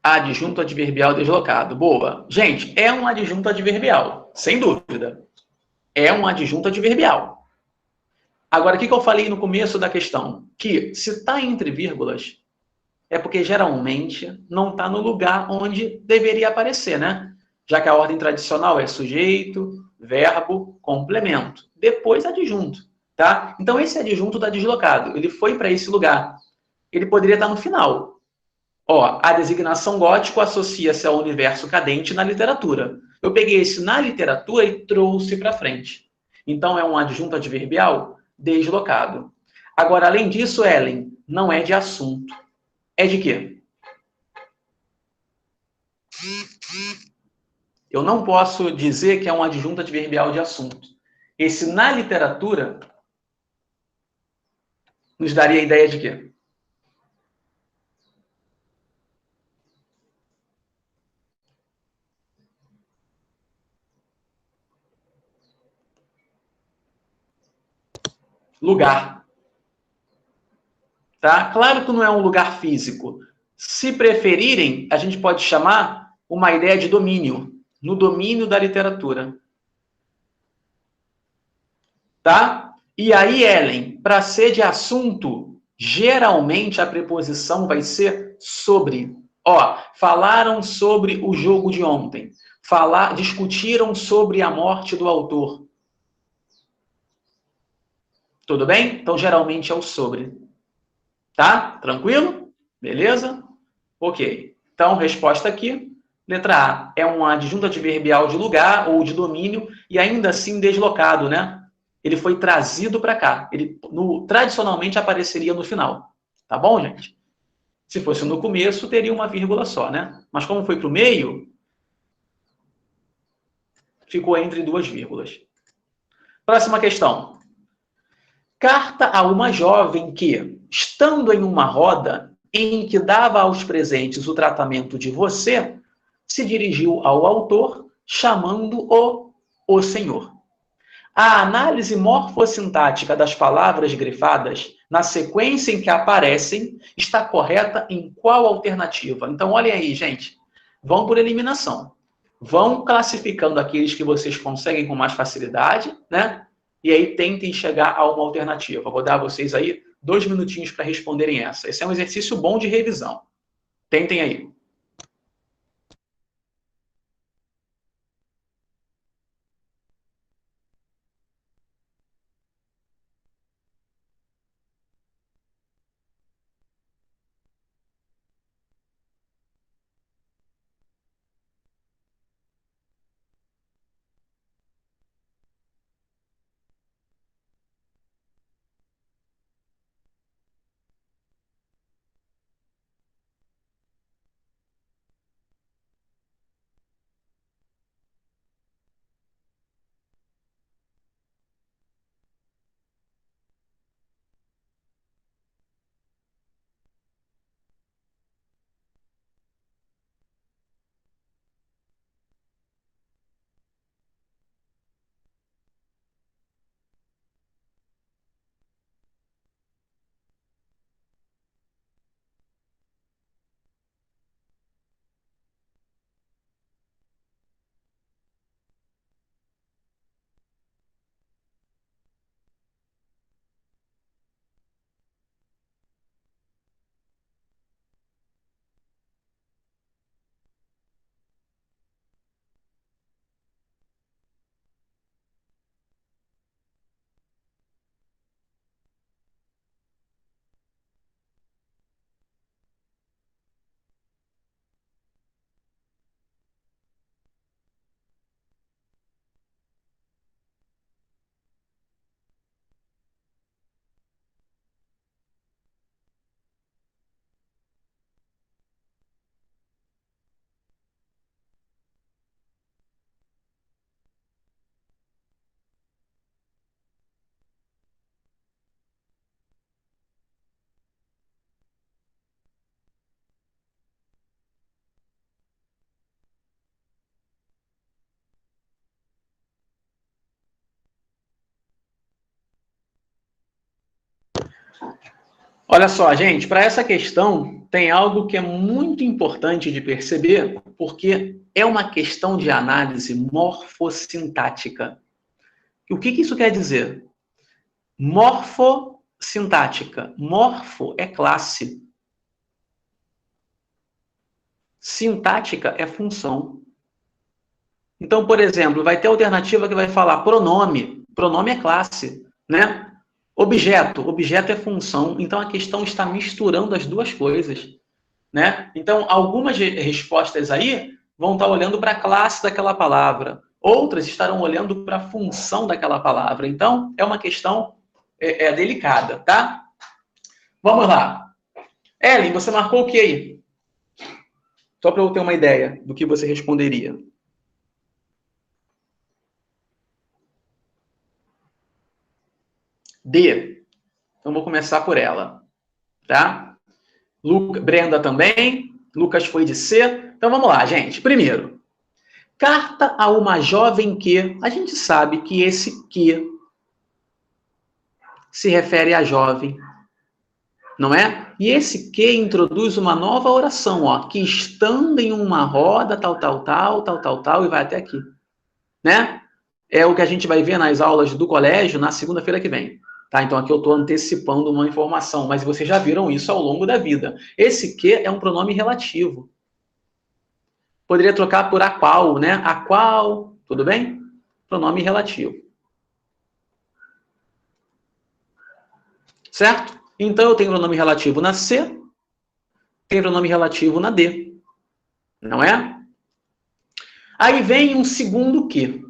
Adjunto adverbial deslocado. Boa. Gente, é um adjunto adverbial, sem dúvida. É um adjunto adverbial. Agora, o que eu falei no começo da questão? Que se está entre vírgulas, é porque geralmente não está no lugar onde deveria aparecer, né? Já que a ordem tradicional é sujeito, verbo, complemento. Depois adjunto, tá? Então, esse adjunto está deslocado. Ele foi para esse lugar. Ele poderia estar no final. Ó, a designação gótico associa-se ao universo cadente na literatura. Eu peguei esse na literatura e trouxe para frente. Então, é um adjunto adverbial deslocado. Agora, além disso, Ellen, não é de assunto. É de quê? Eu não posso dizer que é um adjunto adverbial de assunto. Esse na literatura nos daria a ideia de quê? Lugar. Tá? Claro que não é um lugar físico. Se preferirem, a gente pode chamar uma ideia de domínio, no domínio da literatura. Tá? E aí, Ellen, para ser de assunto, geralmente a preposição vai ser sobre. Ó, falaram sobre o jogo de ontem. Discutiram sobre a morte do autor. Tudo bem? Então, geralmente é o sobre. Tá? Tranquilo? Beleza? Ok. Então, resposta aqui. Letra A. É um adjunto adverbial de lugar ou de domínio e ainda assim deslocado, né? Ele foi trazido para cá. Ele tradicionalmente apareceria no final. Tá bom, gente? Se fosse no começo, teria uma vírgula só, né? Mas como foi para o meio, ficou entre duas vírgulas. Próxima questão. Carta a uma jovem que, estando em uma roda em que dava aos presentes o tratamento de você, se dirigiu ao autor, chamando-o o senhor. A análise morfossintática das palavras grifadas, na sequência em que aparecem, está correta em qual alternativa? Então, olhem aí, gente. Vão por eliminação. Vão classificando aqueles que vocês conseguem com mais facilidade, né? E aí tentem chegar a uma alternativa. Vou dar a vocês aí 2 minutinhos para responderem essa. Esse é um exercício bom de revisão. Tentem aí. Olha só, gente, para essa questão tem algo que é muito importante de perceber, porque é uma questão de análise morfossintática. O que isso quer dizer? Morfossintática. Morfo é classe. Sintática é função. Então, por exemplo, vai ter alternativa que vai falar pronome. Pronome é classe, né? Objeto. Objeto é função. Então, a questão está misturando as duas coisas, né? Então, algumas respostas aí vão estar olhando para a classe daquela palavra. Outras estarão olhando para a função daquela palavra. Então, é uma questão delicada, tá? Vamos lá. Ellen, você marcou o que aí? Só para eu ter uma ideia do que você responderia. D. Então, vou começar por ela, tá? Brenda também. Lucas foi de C. Então, vamos lá, gente. Primeiro, carta a uma jovem que... A gente sabe que esse que se refere a jovem, não é? E esse que introduz uma nova oração, ó, que estando em uma roda, tal, e vai até aqui, né? É o que a gente vai ver nas aulas do colégio na segunda-feira que vem. Tá? Então aqui eu estou antecipando uma informação, mas vocês já viram isso ao longo da vida. Esse que é um pronome relativo. Poderia trocar por a qual, né? A qual, tudo bem? Pronome relativo. Certo? Então eu tenho pronome relativo na C, tenho pronome relativo na D. Não é? Aí vem um segundo que.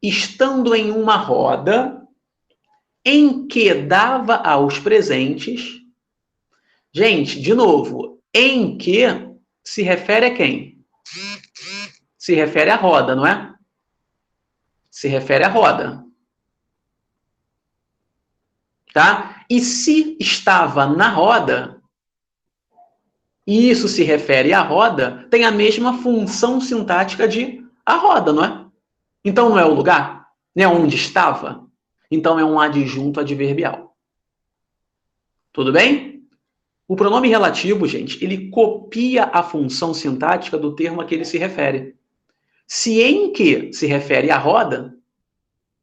Estando em uma roda em que dava aos presentes. Gente, de novo, em que se refere a quem? Se refere à roda, não é? Se refere à roda. Tá? E se estava na roda, e isso se refere à roda, tem a mesma função sintática de a roda, não é? Então não é o lugar? Não é onde estava? Então é um adjunto adverbial. Tudo bem? O pronome relativo, gente, ele copia a função sintática do termo a que ele se refere. Se em que se refere à roda,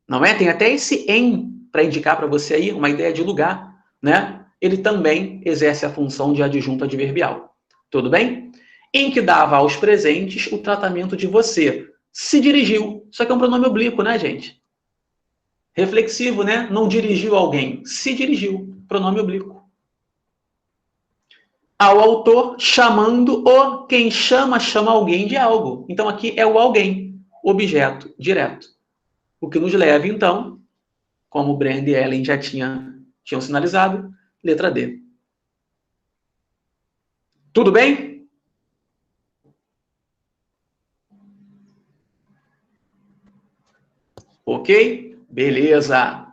não é? Tem até esse em para indicar para você aí uma ideia de lugar, né? Ele também exerce a função de adjunto adverbial. Tudo bem? Em que dava aos presentes o tratamento de você. Se dirigiu. Isso aqui é um pronome oblíquo, né, gente? Reflexivo, né? Não dirigiu alguém. Se dirigiu. Pronome oblíquo. Ao autor chamando o quem chama alguém de algo. Então aqui é o alguém, objeto direto. O que nos leva, então, como Brenda e Ellen já tinham sinalizado, letra D. Tudo bem? Ok? Beleza.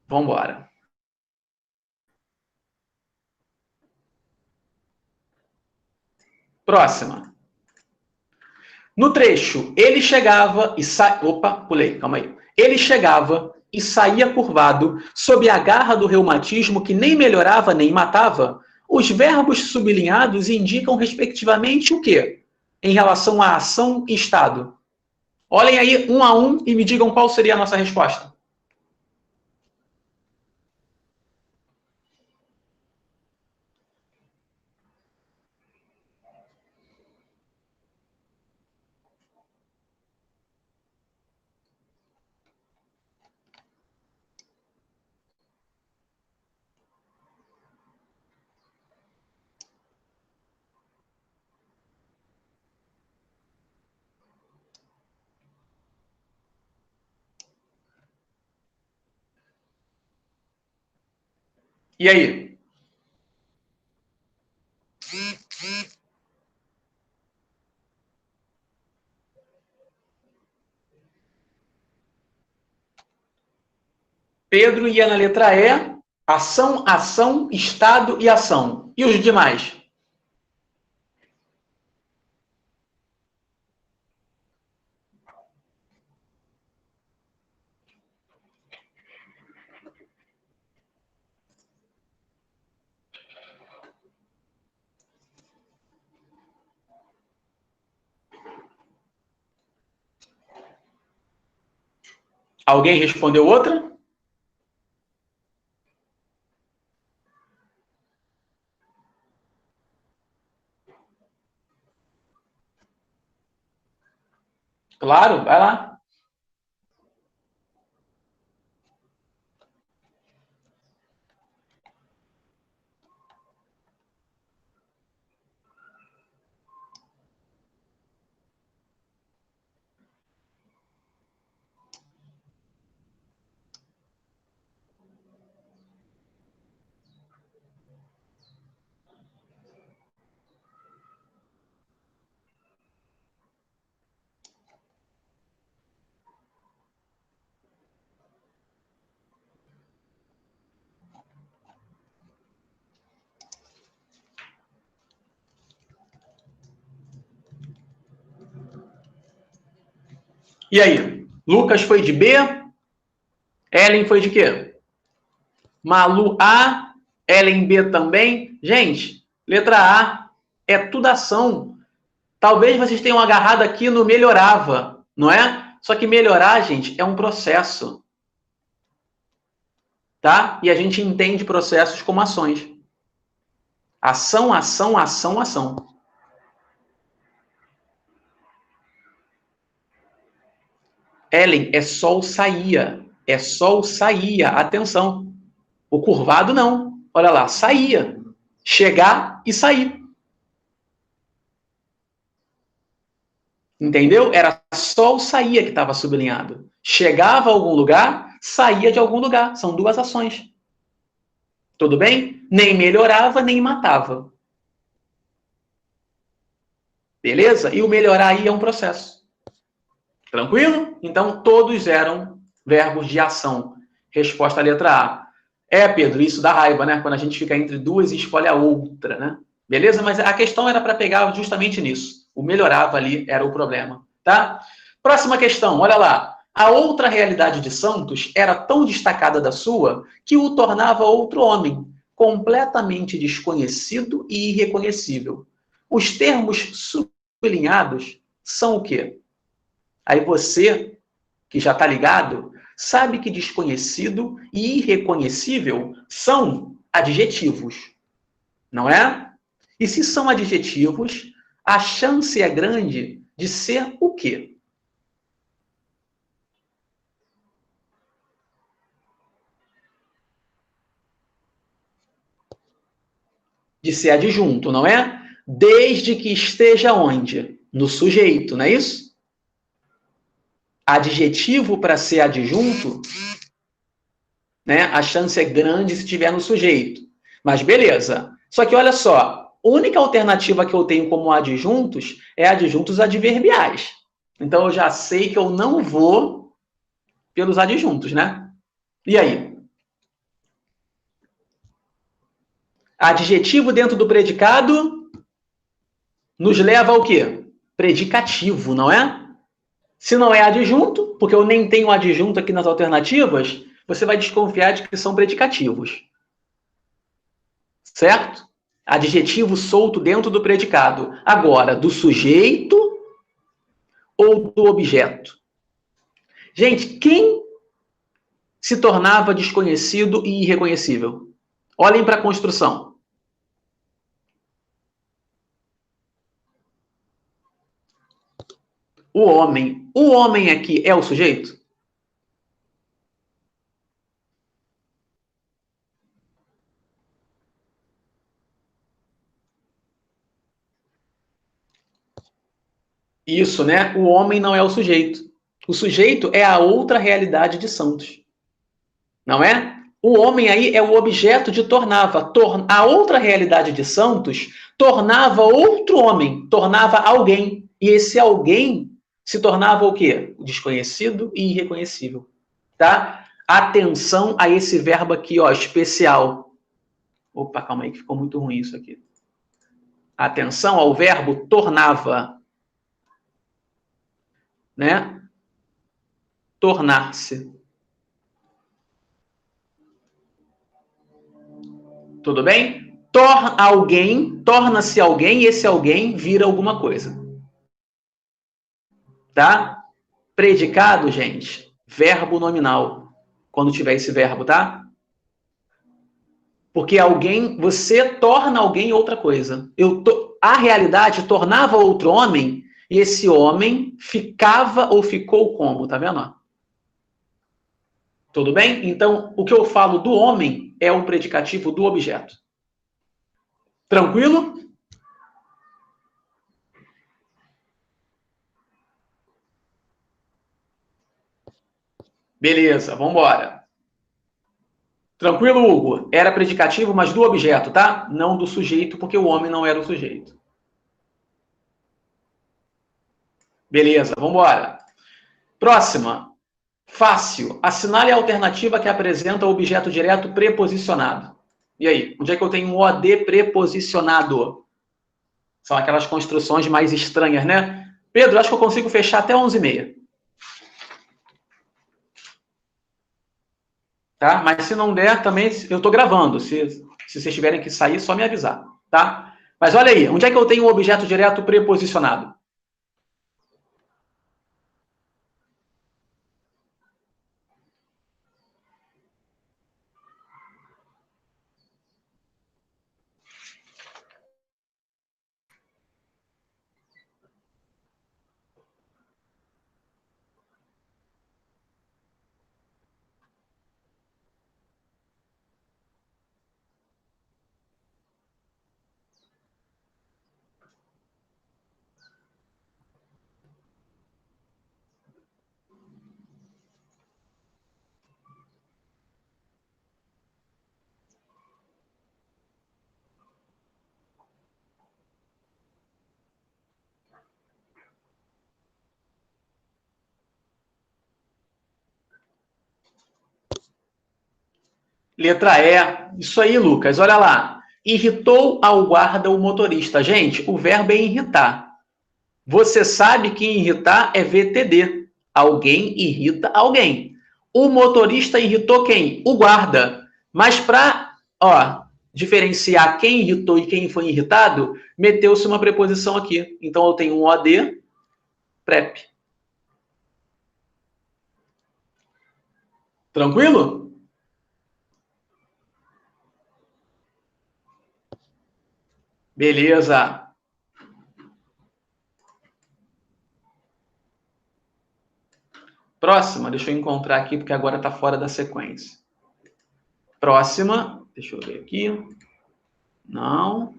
Vamos embora. Próxima. No trecho, ele chegava e saía... Opa, pulei, calma aí. Ele chegava e saía curvado, sob a garra do reumatismo que nem melhorava nem matava. Os verbos sublinhados indicam, respectivamente, o quê? Em relação à ação e estado. Olhem aí um a um e me digam qual seria a nossa resposta. E aí? Pedro ia na letra E, ação, ação, estado e ação. E os demais? Alguém respondeu outra? Claro, vai lá. E aí? Lucas foi de B? Ellen foi de quê? Malu A? Ellen B também? Gente, letra A é tudo ação. Talvez vocês tenham agarrado aqui no melhorava, não é? Só que melhorar, gente, é um processo. Tá? E a gente entende processos como ações. Ação, ação, ação, ação. Ellen, é sol saía. É sol saía. Atenção. O curvado não. Olha lá, saía. Chegar e sair. Entendeu? Era só o saía que estava sublinhado. Chegava a algum lugar, saía de algum lugar. São duas ações. Tudo bem? Nem melhorava, nem matava. Beleza? E o melhorar aí é um processo. Tranquilo? Então, todos eram verbos de ação. Resposta à letra A. É, Pedro, isso dá raiva, né? Quando a gente fica entre duas e escolhe a outra, né? Beleza? Mas a questão era para pegar justamente nisso. O melhorava ali era o problema, tá? Próxima questão, olha lá. A outra realidade de Santos era tão destacada da sua que o tornava outro homem, completamente desconhecido e irreconhecível. Os termos sublinhados são o quê? Aí você, que já está ligado, sabe que desconhecido e irreconhecível são adjetivos, não é? E se são adjetivos, a chance é grande de ser o quê? De ser adjunto, não é? Desde que esteja onde? No sujeito, não é isso? Adjetivo para ser adjunto, né? A chance é grande se estiver no sujeito. Mas beleza. Só que olha só, a única alternativa que eu tenho como adjuntos é adjuntos adverbiais. Então eu já sei que eu não vou pelos adjuntos, né? E aí? Adjetivo dentro do predicado nos leva ao quê? Predicativo, não é? Se não é adjunto, porque eu nem tenho adjunto aqui nas alternativas, você vai desconfiar de que são predicativos. Certo? Adjetivo solto dentro do predicado. Agora, do sujeito ou do objeto? Gente, quem se tornava desconhecido e irreconhecível? Olhem para a construção. O homem. O homem aqui é o sujeito? Isso, né? O homem não é o sujeito. O sujeito é a outra realidade de Santos. Não é? O homem aí é o objeto de tornava. A outra realidade de Santos tornava outro homem, tornava alguém. E esse alguém se tornava o quê? Desconhecido e irreconhecível. Tá? Atenção a esse verbo aqui, ó, especial. Opa, calma aí, que ficou muito ruim isso aqui. Atenção ao verbo tornava. Né? Tornar-se. Tudo bem? Torna-se alguém e esse alguém vira alguma coisa. Tá? Predicado, gente, verbo nominal, quando tiver esse verbo, tá? Porque alguém, você torna alguém outra coisa. A realidade tornava outro homem, e esse homem ficava ou ficou como, tá vendo? Tudo bem? Então, o que eu falo do homem é o predicativo do objeto. Tranquilo? Beleza, vamos embora. Tranquilo, Hugo? Era predicativo, mas do objeto, tá? Não do sujeito, porque o homem não era o sujeito. Beleza, vamos embora. Próxima. Fácil. Assinale a alternativa que apresenta o objeto direto preposicionado. E aí? Onde é que eu tenho um OD preposicionado? São aquelas construções mais estranhas, né? Pedro, acho que eu consigo fechar até 11h30. Tá? Mas se não der, também eu estou gravando. Se vocês tiverem que sair, só me avisar. Tá? Mas olha aí, onde é que eu tenho o objeto direto preposicionado? Letra E. Isso aí, Lucas. Olha lá. Irritou ao guarda o motorista. Gente, o verbo é irritar. Você sabe que irritar é VTD. Alguém irrita alguém. O motorista irritou quem? O guarda. Mas para diferenciar quem irritou e quem foi irritado, meteu-se uma preposição aqui. Então eu tenho um OD, PREP. Tranquilo? Beleza. Próxima, deixa eu encontrar aqui, porque agora está fora da sequência. Próxima, deixa eu ver aqui. Não.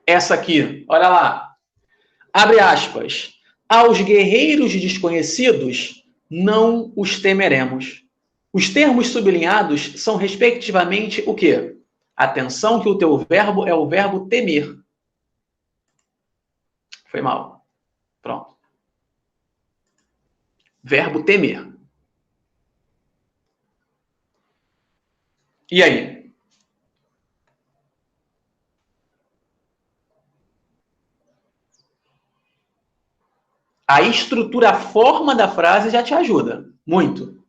Essa aqui, olha lá. Abre aspas. Aos guerreiros desconhecidos, não os temeremos. Os termos sublinhados são, respectivamente, o quê? Atenção que o teu verbo é o verbo temer. Foi mal. Pronto. Verbo temer. E aí? A estrutura, a forma da frase já te ajuda. Muito.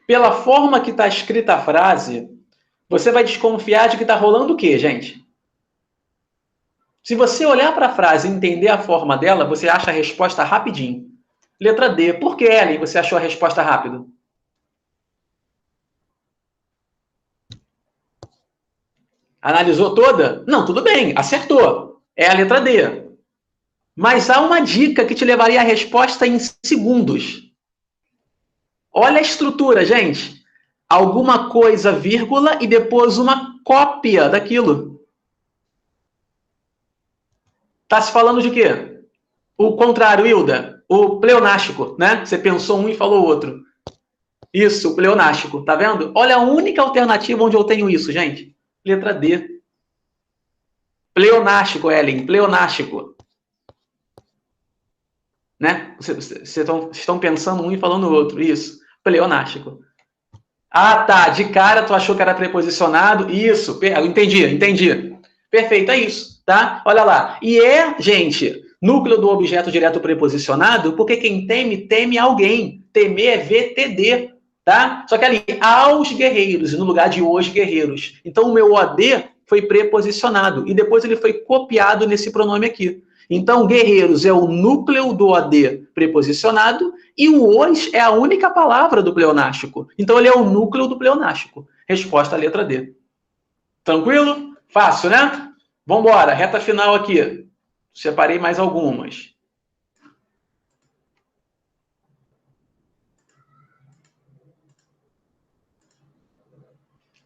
Pela forma que está escrita a frase, você vai desconfiar de que está rolando o quê, gente? Se você olhar para a frase e entender a forma dela, você acha a resposta rapidinho. Letra D. Por que, Ellen, você achou a resposta rápido? Analisou toda? Não, tudo bem, acertou. É a letra D. Mas há uma dica que te levaria à resposta em segundos. Olha a estrutura, gente. Alguma coisa, vírgula, e depois uma cópia daquilo. Está se falando de quê? O contrário, Hilda. O pleonástico, né? Você pensou um e falou outro. Isso, o pleonástico. Tá vendo? Olha a única alternativa onde eu tenho isso, gente. Letra D. Pleonástico, Ellen. Pleonástico. né? Vocês estão pensando um e falando o outro. Isso. Pleonástico. Ah, tá. De cara tu achou que era preposicionado? Isso. Entendi. Perfeito, é isso, tá? Olha lá. E gente, núcleo do objeto direto preposicionado, porque quem teme, teme alguém. Temer é VTD, tá? Só que ali, aos guerreiros, no lugar de os guerreiros. Então, o meu OD foi preposicionado. E depois ele foi copiado nesse pronome aqui. Então, guerreiros é o núcleo do OD preposicionado e o os é a única palavra do pleonástico. Então, ele é o núcleo do pleonástico. Resposta à letra D. Tranquilo? Fácil, né? Vamos embora, reta final aqui. Separei mais algumas.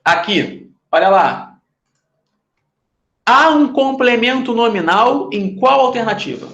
Aqui, olha lá. Há um complemento nominal em qual alternativa?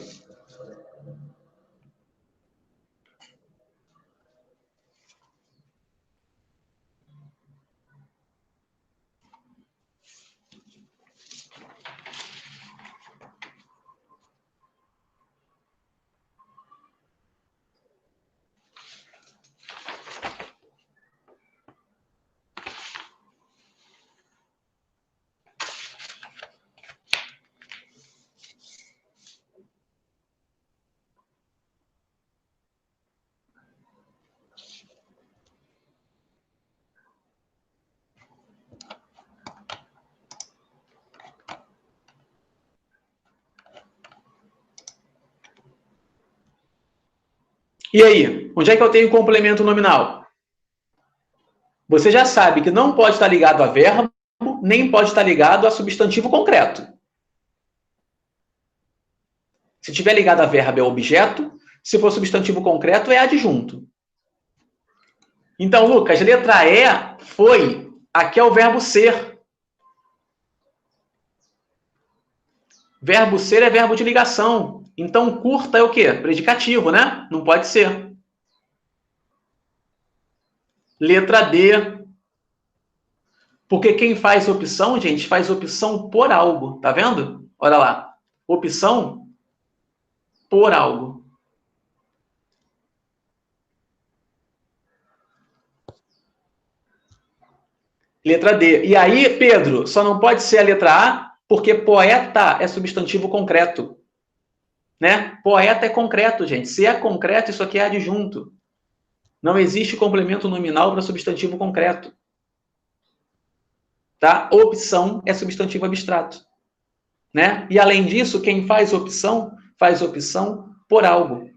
E aí, onde é que eu tenho complemento nominal? Você já sabe que não pode estar ligado a verbo, nem pode estar ligado a substantivo concreto. Se tiver ligado a verbo é objeto, se for substantivo concreto é adjunto. Então, Lucas, letra E foi, aqui é o verbo ser. Verbo ser é verbo de ligação. Então, curta é o quê? Predicativo, né? Não pode ser. Letra D. Porque quem faz opção, gente, faz opção por algo. Tá vendo? Olha lá. Opção por algo. Letra D. E aí, Pedro, só não pode ser a letra A, porque poeta é substantivo concreto. Né? Poeta é concreto, gente. Se é concreto, isso aqui é adjunto. Não existe complemento nominal para substantivo concreto. Tá? Opção é substantivo abstrato. Né? E, além disso, quem faz opção por algo.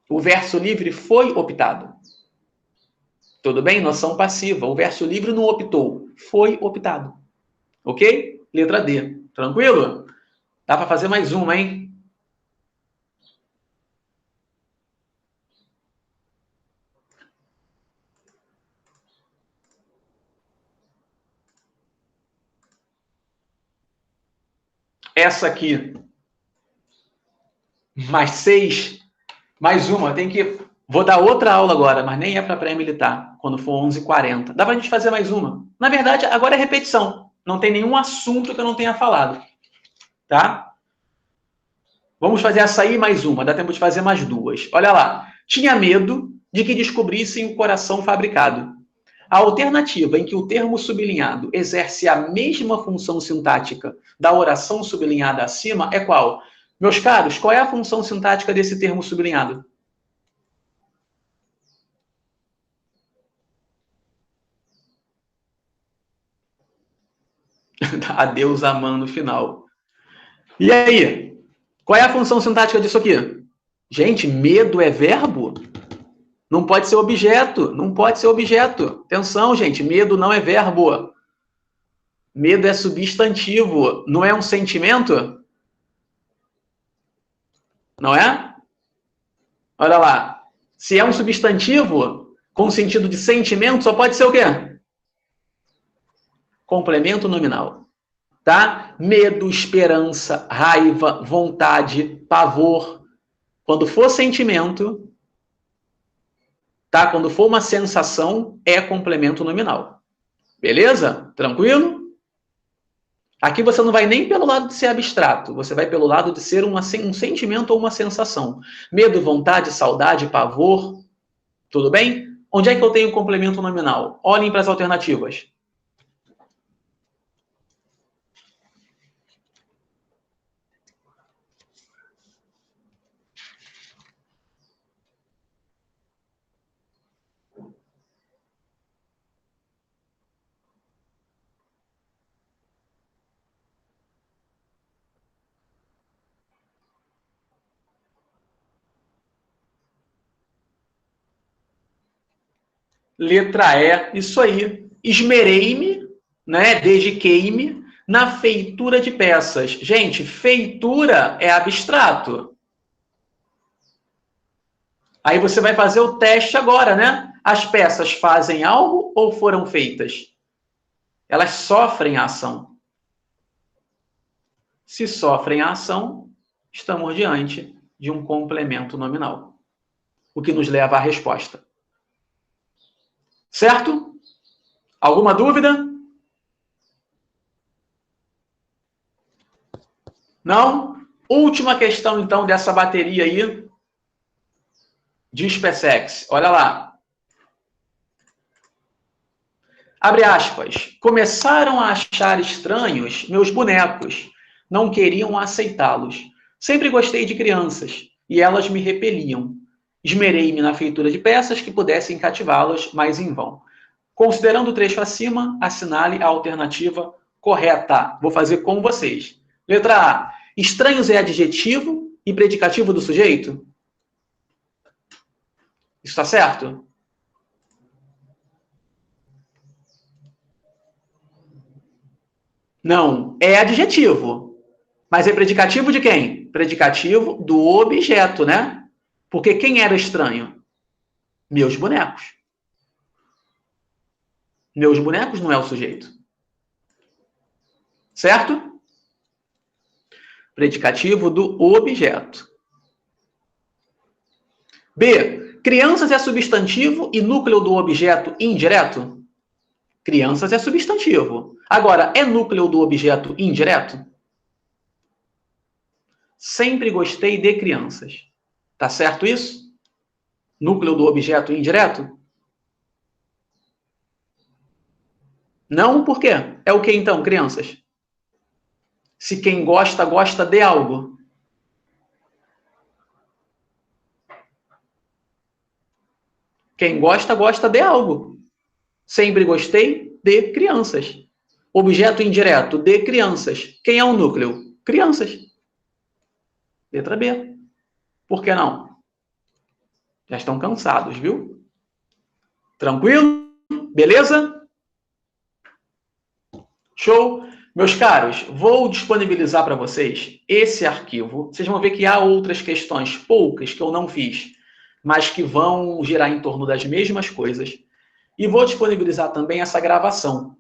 O verso livre foi optado. Tudo bem? Noção passiva. O verso livre não optou. Foi optado. Ok? Letra D. Tranquilo? Dá para fazer mais uma, hein? Essa aqui. Mais 6. Mais uma. Tem que... Vou dar outra aula agora, mas nem é para pré-militar, quando for 11h40. Dá para a gente fazer mais uma. Na verdade, agora é repetição. Não tem nenhum assunto que eu não tenha falado. Tá? Vamos fazer essa aí mais uma. Dá tempo de fazer mais duas. Olha lá. Tinha medo de que descobrissem o coração fabricado. A alternativa em que o termo sublinhado exerce a mesma função sintática da oração sublinhada acima é qual? Meus caros, qual é a função sintática desse termo sublinhado? Adeus, amando no final. E aí? Qual é a função sintática disso aqui? Gente, medo é verbo? Não pode ser objeto. Não pode ser objeto. Atenção, gente. Medo não é verbo. Medo é substantivo. Não é um sentimento? Não é? Olha lá. Se é um substantivo com sentido de sentimento, só pode ser o quê? Complemento nominal. Tá? Medo, esperança, raiva, vontade, pavor. Quando for sentimento, tá? Quando for uma sensação, é complemento nominal. Beleza? Tranquilo? Aqui você não vai nem pelo lado de ser abstrato, você vai pelo lado de ser um sentimento ou uma sensação. Medo, vontade, saudade, pavor, tudo bem? Onde é que eu tenho o complemento nominal? Olhem para as alternativas. Letra E, isso aí. Esmerei-me, né? Dediquei-me na feitura de peças. Gente, feitura é abstrato. Aí você vai fazer o teste agora, né? As peças fazem algo ou foram feitas? Elas sofrem a ação. Se sofrem a ação, estamos diante de um complemento nominal. O que nos leva à resposta. Certo? Alguma dúvida? Não? Última questão, então, dessa bateria aí de SpaceX. Olha lá. Abre aspas. Começaram a achar estranhos meus bonecos. Não queriam aceitá-los. Sempre gostei de crianças e elas me repeliam. Esmerei-me na feitura de peças que pudessem cativá-las, mas em vão. Considerando o trecho acima, assinale a alternativa correta. Vou fazer com vocês. Letra A. Estranhos é adjetivo e predicativo do sujeito? Isso está certo? Não, é adjetivo. Mas é predicativo de quem? Predicativo do objeto, né? Porque quem era estranho? Meus bonecos. Meus bonecos não é o sujeito. Certo? Predicativo do objeto. B. Crianças é substantivo e núcleo do objeto indireto? Crianças é substantivo. Agora, é núcleo do objeto indireto? Sempre gostei de crianças. Tá certo isso? Núcleo do objeto indireto? Não, por quê? É o que então, crianças? Se quem gosta, gosta de algo. Quem gosta, gosta de algo. Sempre gostei de crianças. Objeto indireto de crianças. Quem é o núcleo? Crianças. Letra B. Por que não? Já estão cansados, viu? Tranquilo? Beleza? Show? Meus caros, vou disponibilizar para vocês esse arquivo. Vocês vão ver que há outras questões, poucas, que eu não fiz, mas que vão girar em torno das mesmas coisas. E vou disponibilizar também essa gravação.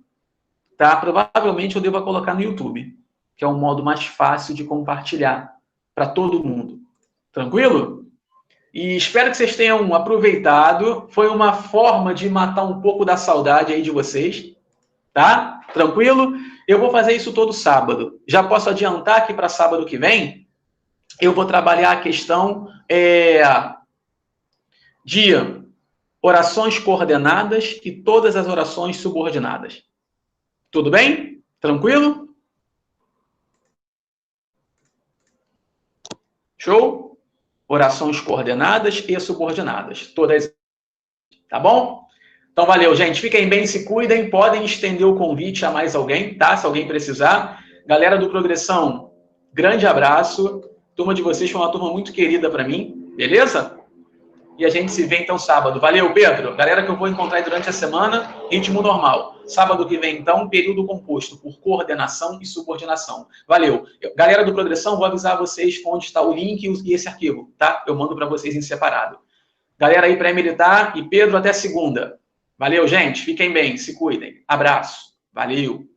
Tá? Provavelmente eu devo colocar no YouTube, que é um modo mais fácil de compartilhar para todo mundo. Tranquilo? E espero que vocês tenham aproveitado. Foi uma forma de matar um pouco da saudade aí de vocês. Tá? Tranquilo? Eu vou fazer isso todo sábado. Já posso adiantar que para sábado que vem, eu vou trabalhar a questão de orações coordenadas e todas as orações subordinadas. Tudo bem? Tranquilo? Show? Orações coordenadas e subordinadas. Todas. Tá bom? Então, valeu, gente. Fiquem bem, se cuidem. Podem estender o convite a mais alguém, tá? Se alguém precisar. Galera do Progressão, grande abraço. Turma de vocês foi uma turma muito querida para mim. Beleza? E a gente se vê, então, sábado. Valeu, Pedro. Galera que eu vou encontrar durante a semana, ritmo normal. Sábado que vem, então, período composto por coordenação e subordinação. Valeu. Galera do Progressão, vou avisar vocês onde está o link e esse arquivo, tá? Eu mando para vocês em separado. Galera aí pré-militar e Pedro, até segunda. Valeu, gente. Fiquem bem, se cuidem. Abraço. Valeu.